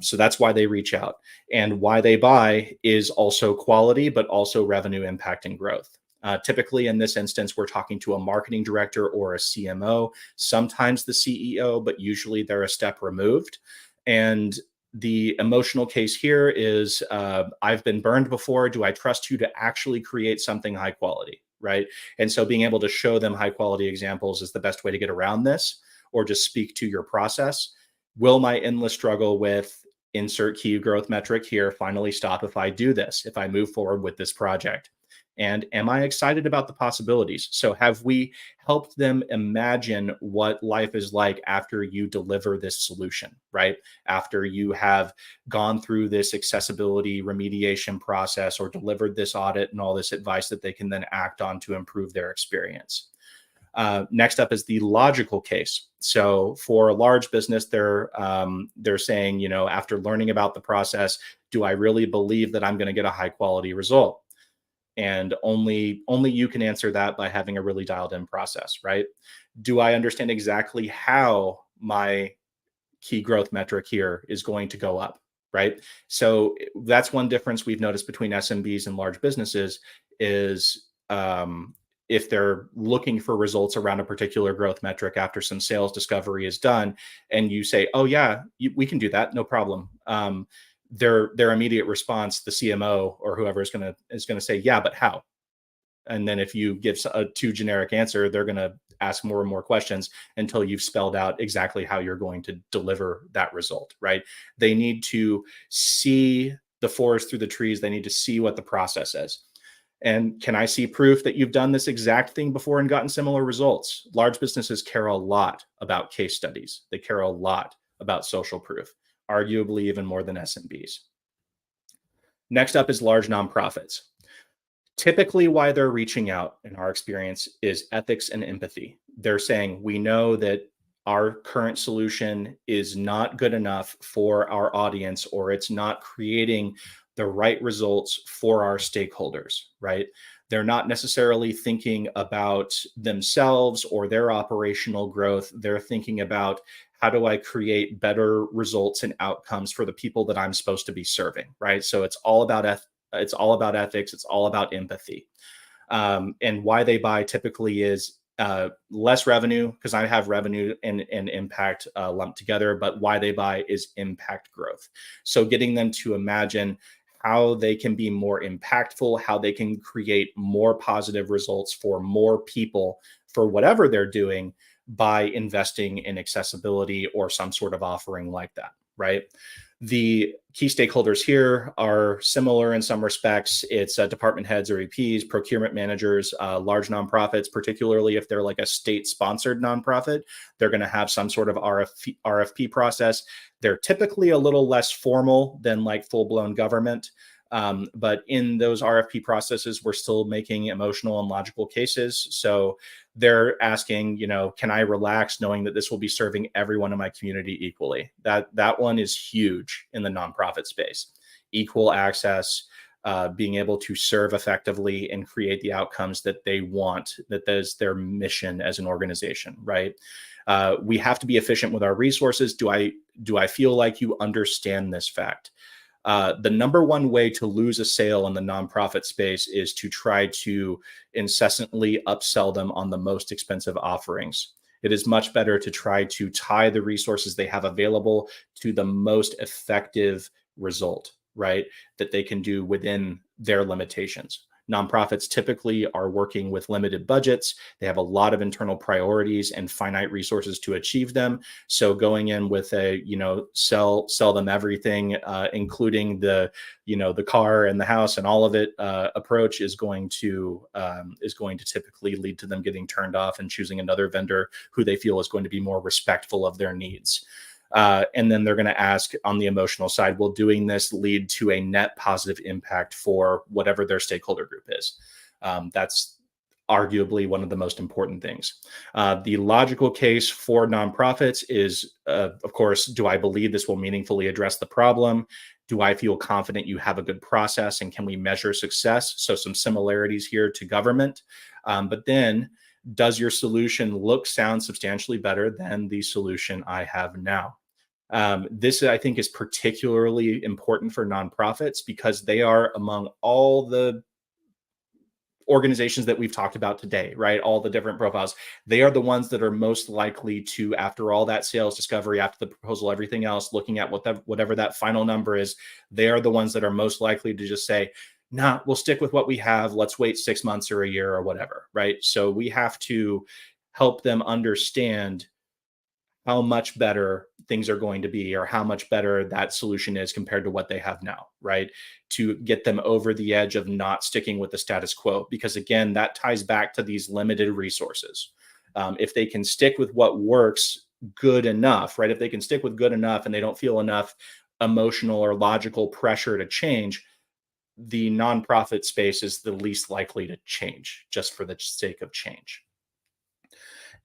So that's why they reach out. And why they buy is also quality, but also revenue impact and growth. Typically, in this instance, we're talking to a marketing director or a CMO, sometimes the CEO, but usually they're a step removed. And the emotional case here is I've been burned before. Do I trust you to actually create something high quality? Right. And so being able to show them high quality examples is the best way to get around this, or just speak to your process. Will my endless struggle with insert key growth metric here finally stop if I do this, if I move forward with this project? And am I excited about the possibilities? So have we helped them imagine what life is like after you deliver this solution, right? After you have gone through this accessibility remediation process or delivered this audit and all this advice that they can then act on to improve their experience. Next up is the logical case. So for a large business, they're saying, after learning about the process, do I really believe that I'm going to get a high quality result? And only you can answer that by having a really dialed in process, right? Do I understand exactly how my key growth metric here is going to go up, right? So that's one difference we've noticed between SMBs and large businesses is if they're looking for results around a particular growth metric after some sales discovery is done, and you say, "Oh yeah, we can do that, no problem." Their immediate response, the CMO or whoever is gonna say, "Yeah, but how?" And then if you give a too generic answer, they're going to ask more and more questions until you've spelled out exactly how you're going to deliver that result, right? They need to see the forest through the trees. They need to see what the process is. And can I see proof that you've done this exact thing before and gotten similar results? Large businesses care a lot about case studies. They care a lot about social proof, arguably even more than SMBs. Next up is large nonprofits. Typically, why they're reaching out, in our experience, is ethics and empathy. They're saying, we know that our current solution is not good enough for our audience, or it's not creating the right results for our stakeholders, right? They're not necessarily thinking about themselves or their operational growth. They're thinking about, how do I create better results and outcomes for the people that I'm supposed to be serving, right? So it's all about ethics. It's all about empathy. And why they buy typically is less revenue, because I have revenue and impact lumped together, but why they buy is impact growth. So getting them to imagine how they can be more impactful, how they can create more positive results for more people for whatever they're doing by investing in accessibility or some sort of offering like that, right? The key stakeholders here are similar in some respects. It's department heads or EPs, procurement managers, large nonprofits, particularly if they're like a state-sponsored nonprofit, they're going to have some sort of RFP process. They're typically a little less formal than like full-blown government. But in those RFP processes, we're still making emotional and logical cases. So they're asking, can I relax knowing that this will be serving everyone in my community equally? That one is huge in the nonprofit space. Equal access, being able to serve effectively and create the outcomes that they want, that is their mission as an organization, right? We have to be efficient with our resources. Do I feel like you understand this fact? The number one way to lose a sale in the nonprofit space is to try to incessantly upsell them on the most expensive offerings. It is much better to try to tie the resources they have available to the most effective result, right? That they can do within their limitations. Nonprofits typically are working with limited budgets. They have a lot of internal priorities and finite resources to achieve them. So going in with a, sell them everything, including the car and the house and all of it approach is going to typically lead to them getting turned off and choosing another vendor who they feel is going to be more respectful of their needs. And then they're going to ask on the emotional side, will doing this lead to a net positive impact for whatever their stakeholder group is? That's arguably one of the most important things. The logical case for nonprofits is, of course, do I believe this will meaningfully address the problem? Do I feel confident you have a good process, and can we measure success? So some similarities here to government. But then, does your solution look, sound substantially better than the solution I have now? This, I think, is particularly important for nonprofits because they are among all the organizations that we've talked about today, right? All the different profiles. They are the ones that are most likely to, after all that sales discovery, after the proposal, everything else, looking at whatever that final number is, they are the ones that are most likely to just say, nah, we'll stick with what we have. Let's wait 6 months or a year or whatever, right? So we have to help them understand how much better things are going to be, or how much better that solution is compared to what they have now, right? To get them over the edge of not sticking with the status quo. Because again, that ties back to these limited resources. If they can stick with what works good enough, right? If they can stick with good enough and they don't feel enough emotional or logical pressure to change, the nonprofit space is the least likely to change just for the sake of change.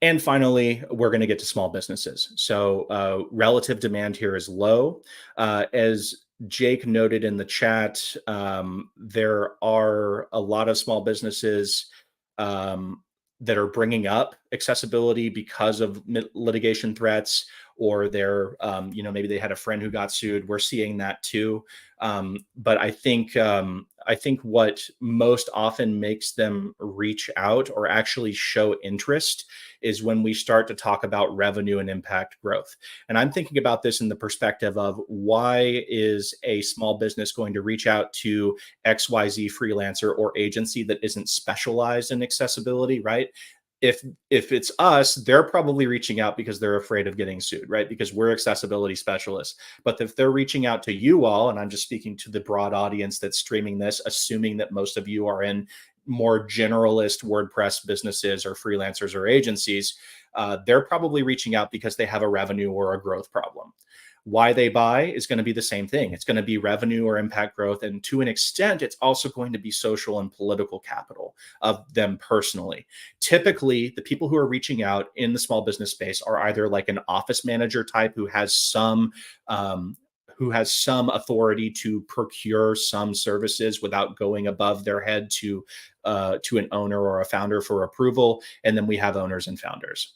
And finally, we're going to get to small businesses. So relative demand here is low. As Jake noted in the chat, there are a lot of small businesses that are bringing up accessibility because of litigation threats, or they're, maybe they had a friend who got sued. We're seeing that too. But I think what most often makes them reach out or actually show interest is when we start to talk about revenue and impact growth. And I'm thinking about this in the perspective of, why is a small business going to reach out to XYZ freelancer or agency that isn't specialized in accessibility, right? If it's us, they're probably reaching out because they're afraid of getting sued, right? Because we're accessibility specialists. But if they're reaching out to you all, and I'm just speaking to the broad audience that's streaming this, assuming that most of you are in more generalist WordPress businesses or freelancers or agencies, they're probably reaching out because they have a revenue or a growth problem. Why they buy is going to be the same thing. It's going to be revenue or impact growth. And to an extent, it's also going to be social and political capital of them personally. Typically, the people who are reaching out in the small business space are either like an office manager type who has some authority to procure some services without going above their head to an owner or a founder for approval. And then we have owners and founders.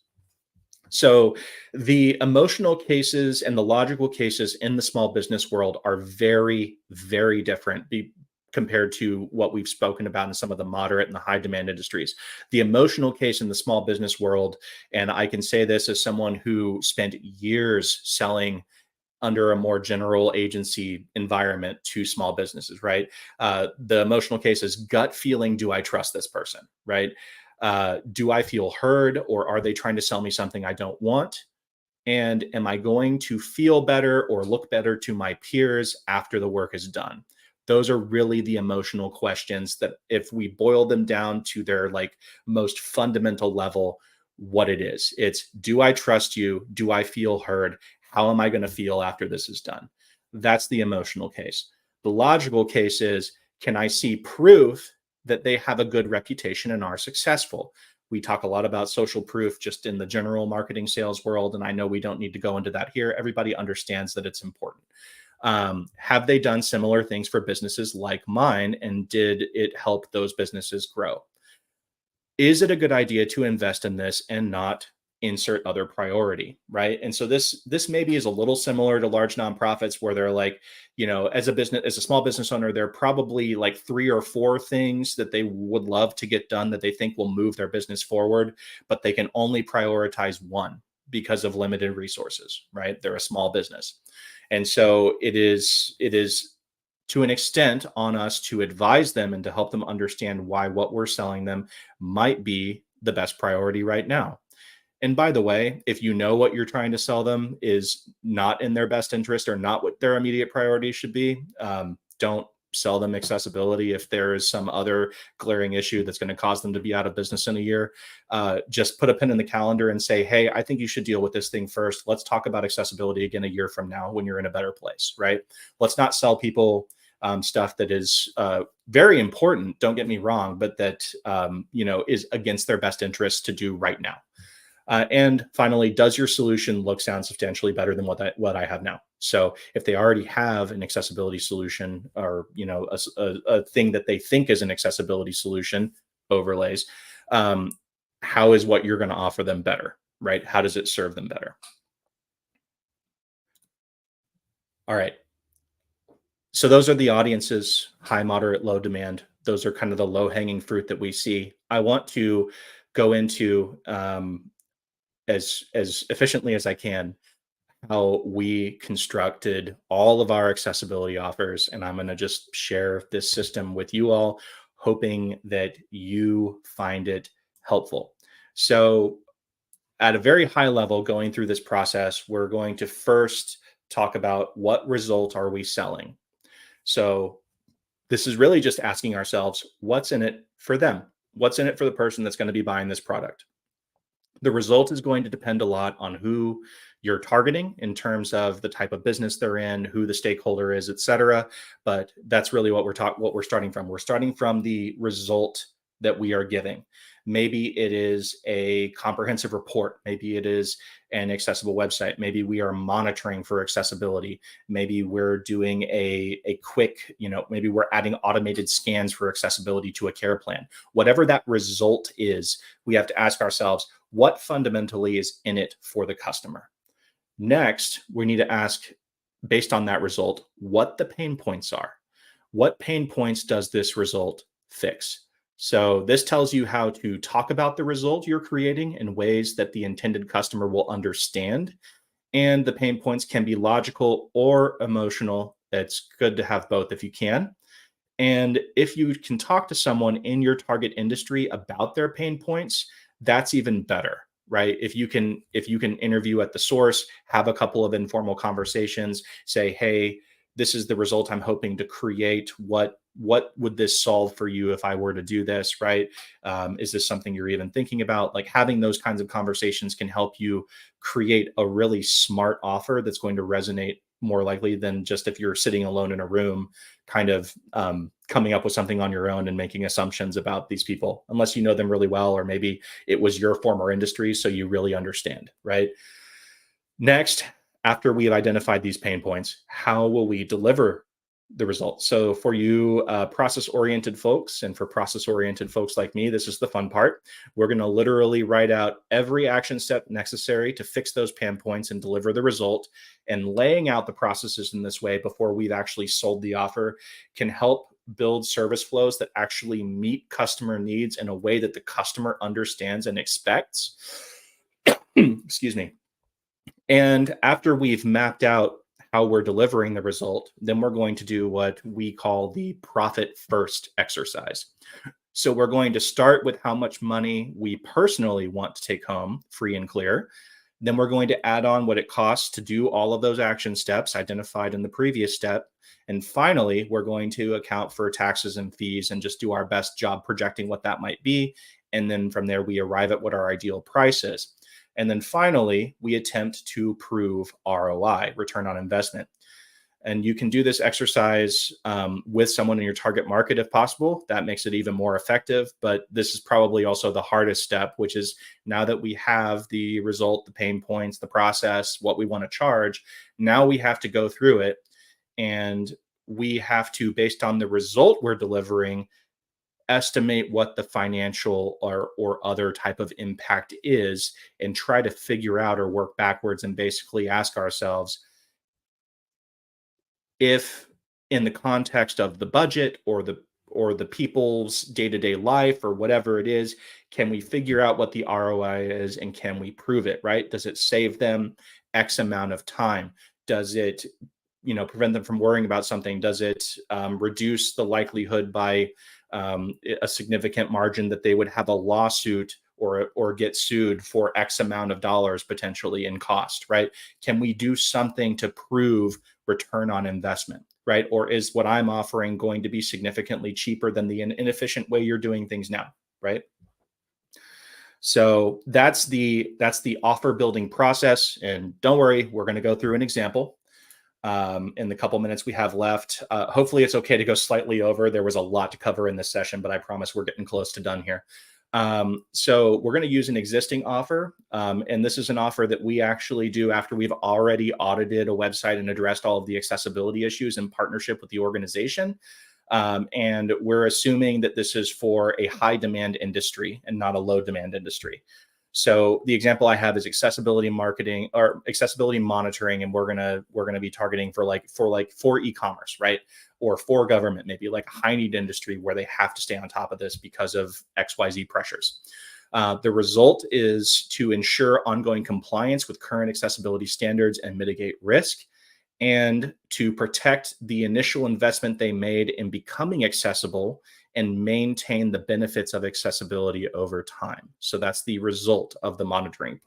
So the emotional cases and the logical cases in the small business world are very, very different compared to what we've spoken about in some of the moderate and the high demand industries. The emotional case in the small business world, and I can say this as someone who spent years selling under a more general agency environment to small businesses, right? The emotional case is gut feeling. Do I trust this person, right? Do I feel heard, or are they trying to sell me something I don't want? And am I going to feel better or look better to my peers after the work is done? Those are really the emotional questions that, if we boil them down to their like most fundamental level, what it is, it's, do I trust you? Do I feel heard? How am I going to feel after this is done? That's the emotional case. The logical case is, can I see proof that they have a good reputation and are successful? We talk a lot about social proof just in the general marketing sales world, and I know we don't need to go into that here. Everybody understands that it's important. Have they done similar things for businesses like mine, and did it help those businesses grow? Is it a good idea to invest in this and not insert other priority, right? And so this maybe is a little similar to large nonprofits, where they're like, as a small business owner, they're probably like 3 or 4 things that they would love to get done that they think will move their business forward, but they can only prioritize one because of limited resources, right? They're a small business. And so it is to an extent on us to advise them and to help them understand why what we're selling them might be the best priority right now. And by the way, if you know what you're trying to sell them is not in their best interest or not what their immediate priority should be, don't sell them accessibility. If there is some other glaring issue that's going to cause them to be out of business in a year, just put a pin in the calendar and say, hey, I think you should deal with this thing first. Let's talk about accessibility again a year from now when you're in a better place, right? Let's not sell people stuff that is very important, don't get me wrong, but that is against their best interest to do right now. And finally, does your solution sound substantially better than what I have now? So if they already have an accessibility solution, or a thing that they think is an accessibility solution, overlays, how is what you're going to offer them better, right? How does it serve them better? All right. So those are the audiences: high, moderate, low demand. Those are kind of the low hanging fruit that we see. I want to go into as efficiently as I can how we constructed all of our accessibility offers. And I'm going to just share this system with you all, hoping that you find it helpful. So at a very high level, going through this process, we're going to first talk about what result are we selling. So this is really just asking ourselves, what's in it for them? What's in it for the person that's going to be buying this product? The result is going to depend a lot on who you're targeting in terms of the type of business they're in, who the stakeholder is, et cetera. But that's really what we're starting from. We're starting from the result that we are giving. Maybe it is a comprehensive report. Maybe it is an accessible website. Maybe we are monitoring for accessibility. Maybe we're doing a quick, maybe we're adding automated scans for accessibility to a care plan. Whatever that result is, we have to ask ourselves, what fundamentally is in it for the customer? Next, we need to ask, based on that result, what the pain points are. What pain points does this result fix? So this tells you how to talk about the result you're creating in ways that the intended customer will understand. And the pain points can be logical or emotional. It's good to have both if you can. And if you can talk to someone in your target industry about their pain points, that's even better, right? If you can interview at the source, have a couple of informal conversations, say, hey, this is the result I'm hoping to create. What would this solve for you if I were to do this, right? Is this something you're even thinking about? Like, having those kinds of conversations can help you create a really smart offer that's going to resonate more likely than just if you're sitting alone in a room, kind of coming up with something on your own and making assumptions about these people, unless you know them really well, or maybe it was your former industry, so you really understand, right? Next, after we've identified these pain points, how will we deliver the results? So for you process-oriented folks, and for process-oriented folks like me, this is the fun part. We're going to literally write out every action step necessary to fix those pain points and deliver the result. And laying out the processes in this way before we've actually sold the offer can help build service flows that actually meet customer needs in a way that the customer understands and expects. Excuse me. And after we've mapped out how we're delivering the result, then we're going to do what we call the profit first exercise. So we're going to start with how much money we personally want to take home, free and clear. Then we're going to add on what it costs to do all of those action steps identified in the previous step. And finally, we're going to account for taxes and fees and just do our best job projecting what that might be. And then from there, we arrive at what our ideal price is. And then finally, we attempt to prove ROI, return on investment. And you can do this exercise with someone in your target market if possible. That makes it even more effective. But this is probably also the hardest step, which is, now that we have the result, the pain points, the process, what we want to charge, now we have to go through it. And we have to, based on the result we're delivering, estimate what the financial or other type of impact is, and try to figure out or work backwards and basically ask ourselves, if in the context of the budget or the people's day-to-day life or whatever it is, can we figure out what the ROI is, and can we prove it, right? Does it save them X amount of time? Does it prevent them from worrying about something? Does it reduce the likelihood by a significant margin that they would have a lawsuit or get sued for X amount of dollars potentially in cost, right? Can we do something to prove return on investment, right? Or is what I'm offering going to be significantly cheaper than the inefficient way you're doing things now, right? So that's the offer building process. And don't worry, we're going to go through an example in the couple minutes we have left. Hopefully it's okay to go slightly over. There was a lot to cover in this session, but I promise we're getting close to done here. So we're going to use an existing offer. And this is an offer that we actually do after we've already audited a website and addressed all of the accessibility issues in partnership with the organization. And we're assuming that this is for a high demand industry and not a low demand industry. So the example I have is accessibility marketing or accessibility monitoring, and we're gonna be targeting for e-commerce, right? Or for government, maybe like a high need industry where they have to stay on top of this because of XYZ pressures. The result is to ensure ongoing compliance with current accessibility standards and mitigate risk, and to protect the initial investment they made in becoming accessible and maintain the benefits of accessibility over time. So that's the result of the monitoring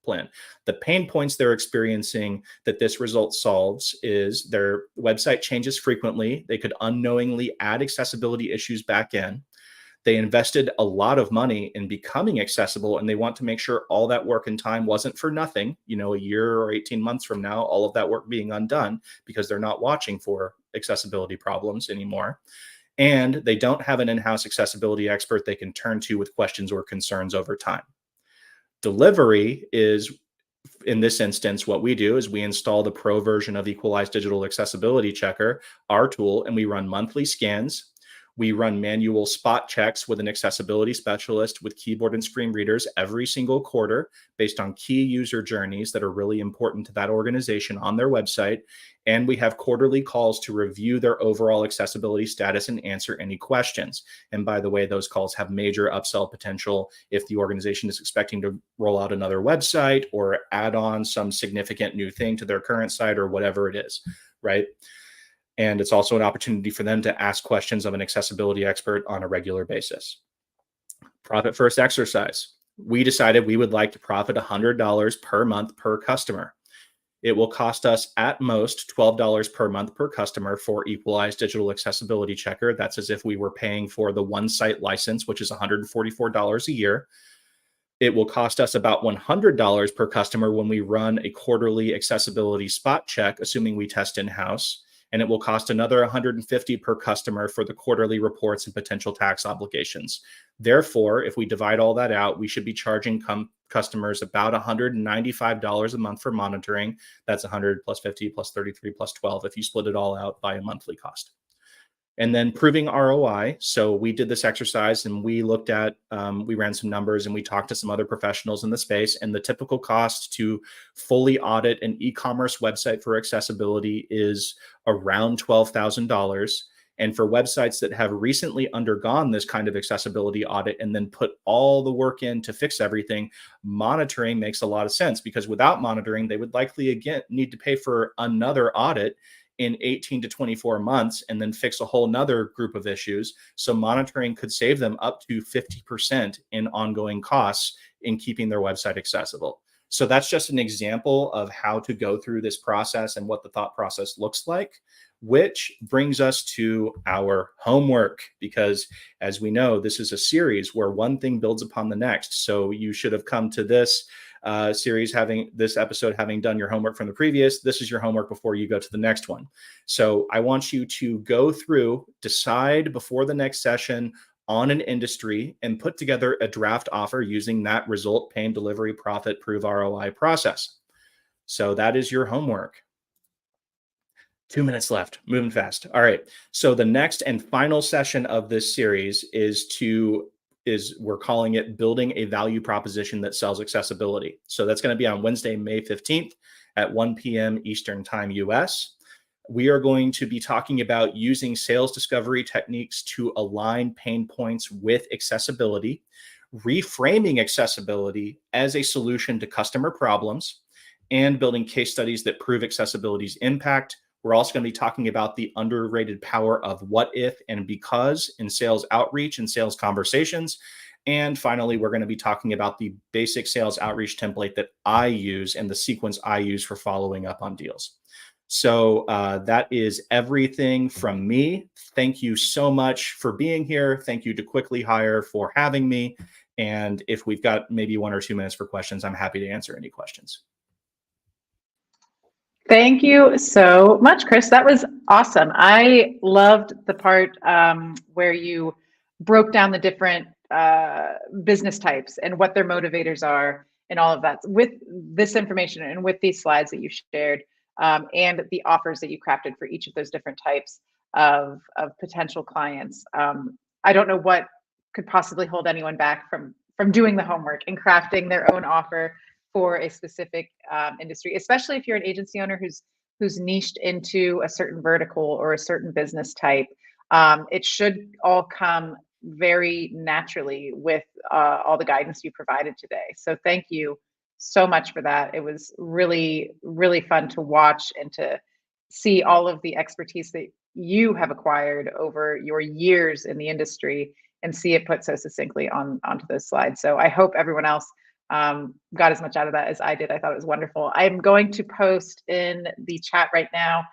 plan. The pain points they're experiencing that this result solves is their website changes frequently. They could unknowingly add accessibility issues back in. They invested a lot of money in becoming accessible, and they want to make sure all that work and time wasn't for nothing, a year or 18 months from now, all of that work being undone because they're not watching for accessibility problems anymore. And they don't have an in-house accessibility expert they can turn to with questions or concerns over time. Delivery is, in this instance, what we do is we install the pro version of Equalize Digital Accessibility Checker, our tool, and we run monthly scans. We run manual spot checks with an accessibility specialist with keyboard and screen readers every single quarter based on key user journeys that are really important to that organization on their website. And we have quarterly calls to review their overall accessibility status and answer any questions. And by the way, those calls have major upsell potential if the organization is expecting to roll out another website or add on some significant new thing to their current site or whatever it is, right? And it's also an opportunity for them to ask questions of an accessibility expert on a regular basis. Profit first exercise. We decided we would like to profit $100 per month per customer. It will cost us at most $12 per month per customer for Equalize Digital Accessibility Checker. That's as if we were paying for the one site license, which is $144 a year. It will cost us about $100 per customer when we run a quarterly accessibility spot check, assuming we test in-house. And it will cost another $150 per customer for the quarterly reports and potential tax obligations. Therefore, if we divide all that out, we should be charging customers about $195 a month for monitoring. That's 100 plus 50 plus 33 plus 12 if you split it all out by a monthly cost. And then proving ROI. So we did this exercise and we looked at, we ran some numbers and we talked to some other professionals in the space. And the typical cost to fully audit an e-commerce website for accessibility is around $12,000. And for websites that have recently undergone this kind of accessibility audit and then put all the work in to fix everything, monitoring makes a lot of sense, because without monitoring, they would likely again need to pay for another audit in 18 to 24 months and then fix a whole nother group of issues. So monitoring could save them up to 50% in ongoing costs in keeping their website accessible. So that's just an example of how to go through this process and what the thought process looks like, which brings us to our homework, because as we know, this is a series where one thing builds upon the next. So you should have come to this series this episode having done your homework from the previous. This is your homework before you go to the next one. So I want you to go through, decide before the next session on an industry, and put together a draft offer using that result, pain, delivery, profit, prove ROI process. So that is your homework. 2 minutes left, moving fast. All right. So the next and final session of this series is we're calling it Building a Value Proposition That Sells Accessibility. So that's going to be on Wednesday, May 15th at 1 p.m. Eastern Time, US. We are going to be talking about using sales discovery techniques to align pain points with accessibility, reframing accessibility as a solution to customer problems, and building case studies that prove accessibility's impact. We're also going to be talking about the underrated power of what if and because in sales outreach and sales conversations. And finally, we're going to be talking about the basic sales outreach template that I use and the sequence I use for following up on deals. So that is everything from me. Thank you so much for being here. Thank you to Quickly Hire for having me. And if we've got maybe 1 or 2 minutes for questions, I'm happy to answer any questions. Thank you so much, Chris. That was awesome. I loved the part where you broke down the different business types and what their motivators are and all of that with this information and with these slides that you shared and the offers that you crafted for each of those different types of potential clients. I don't know what could possibly hold anyone back from doing the homework and crafting their own offer for a specific industry, especially if you're an agency owner who's niched into a certain vertical or a certain business type. It should all come very naturally with all the guidance you provided today. So thank you so much for that. It was really, really fun to watch and to see all of the expertise that you have acquired over your years in the industry and see it put so succinctly onto those slides. So I hope everyone else got as much out of that as I did. I thought it was wonderful. I'm going to post in the chat right now.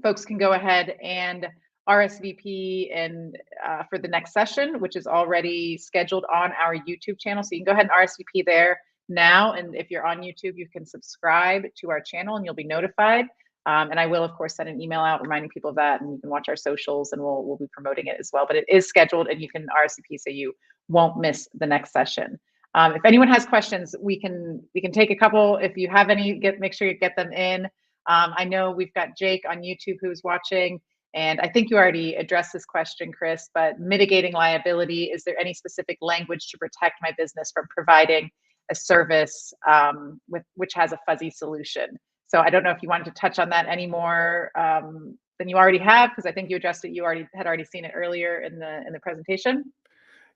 Folks can go ahead and RSVP and for the next session, which is already scheduled on our YouTube channel. So you can go ahead and RSVP there now. And if you're on YouTube, you can subscribe to our channel and you'll be notified. And I will, of course, send an email out reminding people of that, and you can watch our socials and we'll be promoting it as well. But it is scheduled and you can RSVP so you won't miss the next session. If anyone has questions, we can take a couple. If you have any, make sure you get them in. I know we've got Jake on YouTube who's watching, and I think you already addressed this question, Chris, but mitigating liability, is there any specific language to protect my business from providing a service which has a fuzzy solution? So I don't know if you wanted to touch on that any more than you already have, because I think you addressed it. You had already seen it earlier in the presentation.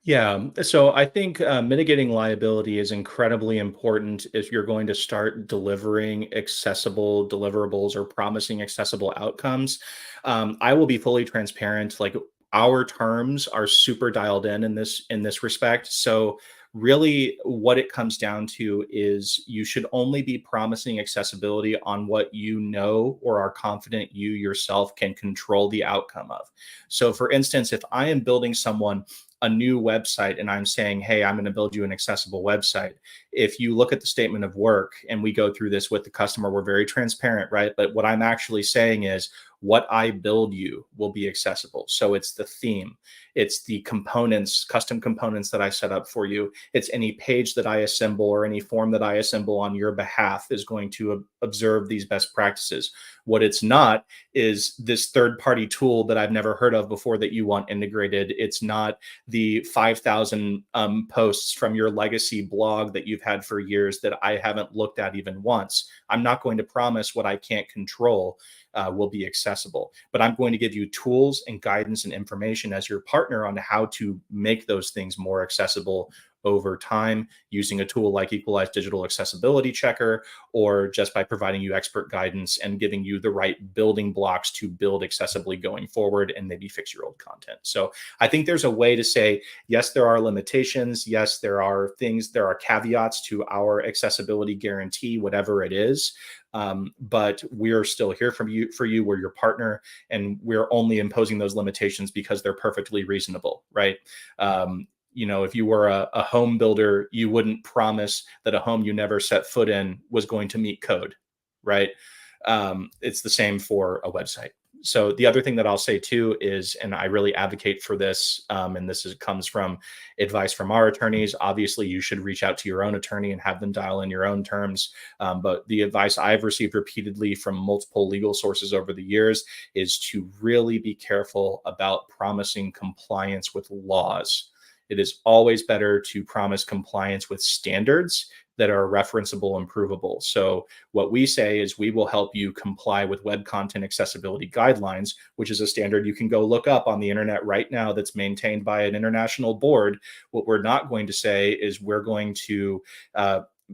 Yeah, so I think mitigating liability is incredibly important if you're going to start delivering accessible deliverables or promising accessible outcomes. I will be fully transparent. Like, our terms are super dialed in this respect. So really what it comes down to is you should only be promising accessibility on what you know or are confident you yourself can control the outcome of. So for instance, if I am building someone a new website and I'm saying, hey, I'm going to build you an accessible website. If you look at the statement of work and we go through this with the customer, we're very transparent, right? But what I'm actually saying is what I build you will be accessible. So it's the theme, it's the components, custom components that I set up for you. It's any page that I assemble or any form that I assemble on your behalf is going to observe these best practices. What it's not is this third-party tool that I've never heard of before that you want integrated. It's not the 5,000 posts from your legacy blog that you've had for years that I haven't looked at even once. I'm not going to promise what I can't control will be accessible, but I'm going to give you tools and guidance and information as your partner on how to make those things more accessible over time using a tool like Equalize Digital Accessibility Checker, or just by providing you expert guidance and giving you the right building blocks to build accessibly going forward and maybe fix your old content. So I think there's a way to say, yes, there are limitations. Yes, there are caveats to our accessibility guarantee, whatever it is. But we're still here for you. We're your partner, and we're only imposing those limitations because they're perfectly reasonable, right? If you were a home builder, you wouldn't promise that a home you never set foot in was going to meet code, right? It's the same for a website. So the other thing that I'll say too is, and I really advocate for this, and comes from advice from our attorneys. Obviously, you should reach out to your own attorney and have them dial in your own terms. But the advice I've received repeatedly from multiple legal sources over the years is to really be careful about promising compliance with laws. It is always better to promise compliance with standards that are referenceable and provable. So what we say is we will help you comply with Web Content Accessibility Guidelines, which is a standard you can go look up on the internet right now that's maintained by an international board. What we're not going to say is we're going to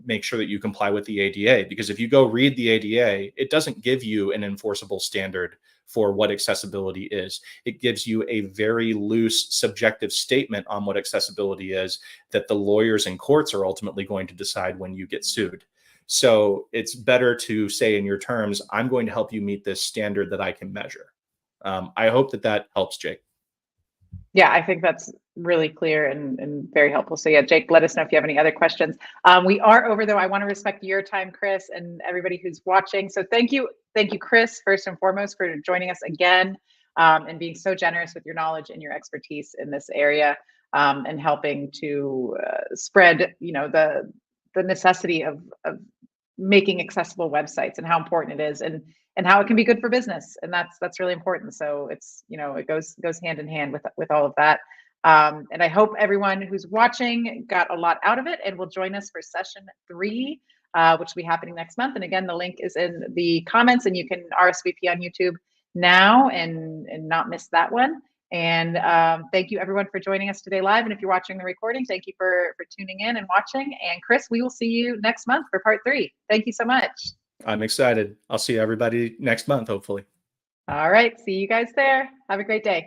make sure that you comply with the ADA, because if you go read the ADA, it doesn't give you an enforceable standard for what accessibility is. It gives you a very loose subjective statement on what accessibility is that the lawyers and courts are ultimately going to decide when you get sued. So it's better to say in your terms, I'm going to help you meet this standard that I can measure. I hope that helps, Jake. Yeah, I think that's really clear and very helpful. So yeah, Jake, let us know if you have any other questions. We are over though. I want to respect your time, Chris, and everybody who's watching. So thank you, Chris, first and foremost, for joining us again and being so generous with your knowledge and your expertise in this area and helping to spread, the necessity of making accessible websites and how important it is and how it can be good for business, and that's really important. So it's it goes hand in hand with all of that, and I hope everyone who's watching got a lot out of it and will join us for session 3, which will be happening next month. And again, the link is in the comments, and you can RSVP on YouTube now and not miss that one. And thank you everyone for joining us today live. And if you're watching the recording, thank you for tuning in and watching. And Chris, we will see you next month for part 3. Thank you so much. I'm excited. I'll see everybody next month, hopefully. All right. See you guys there. Have a great day.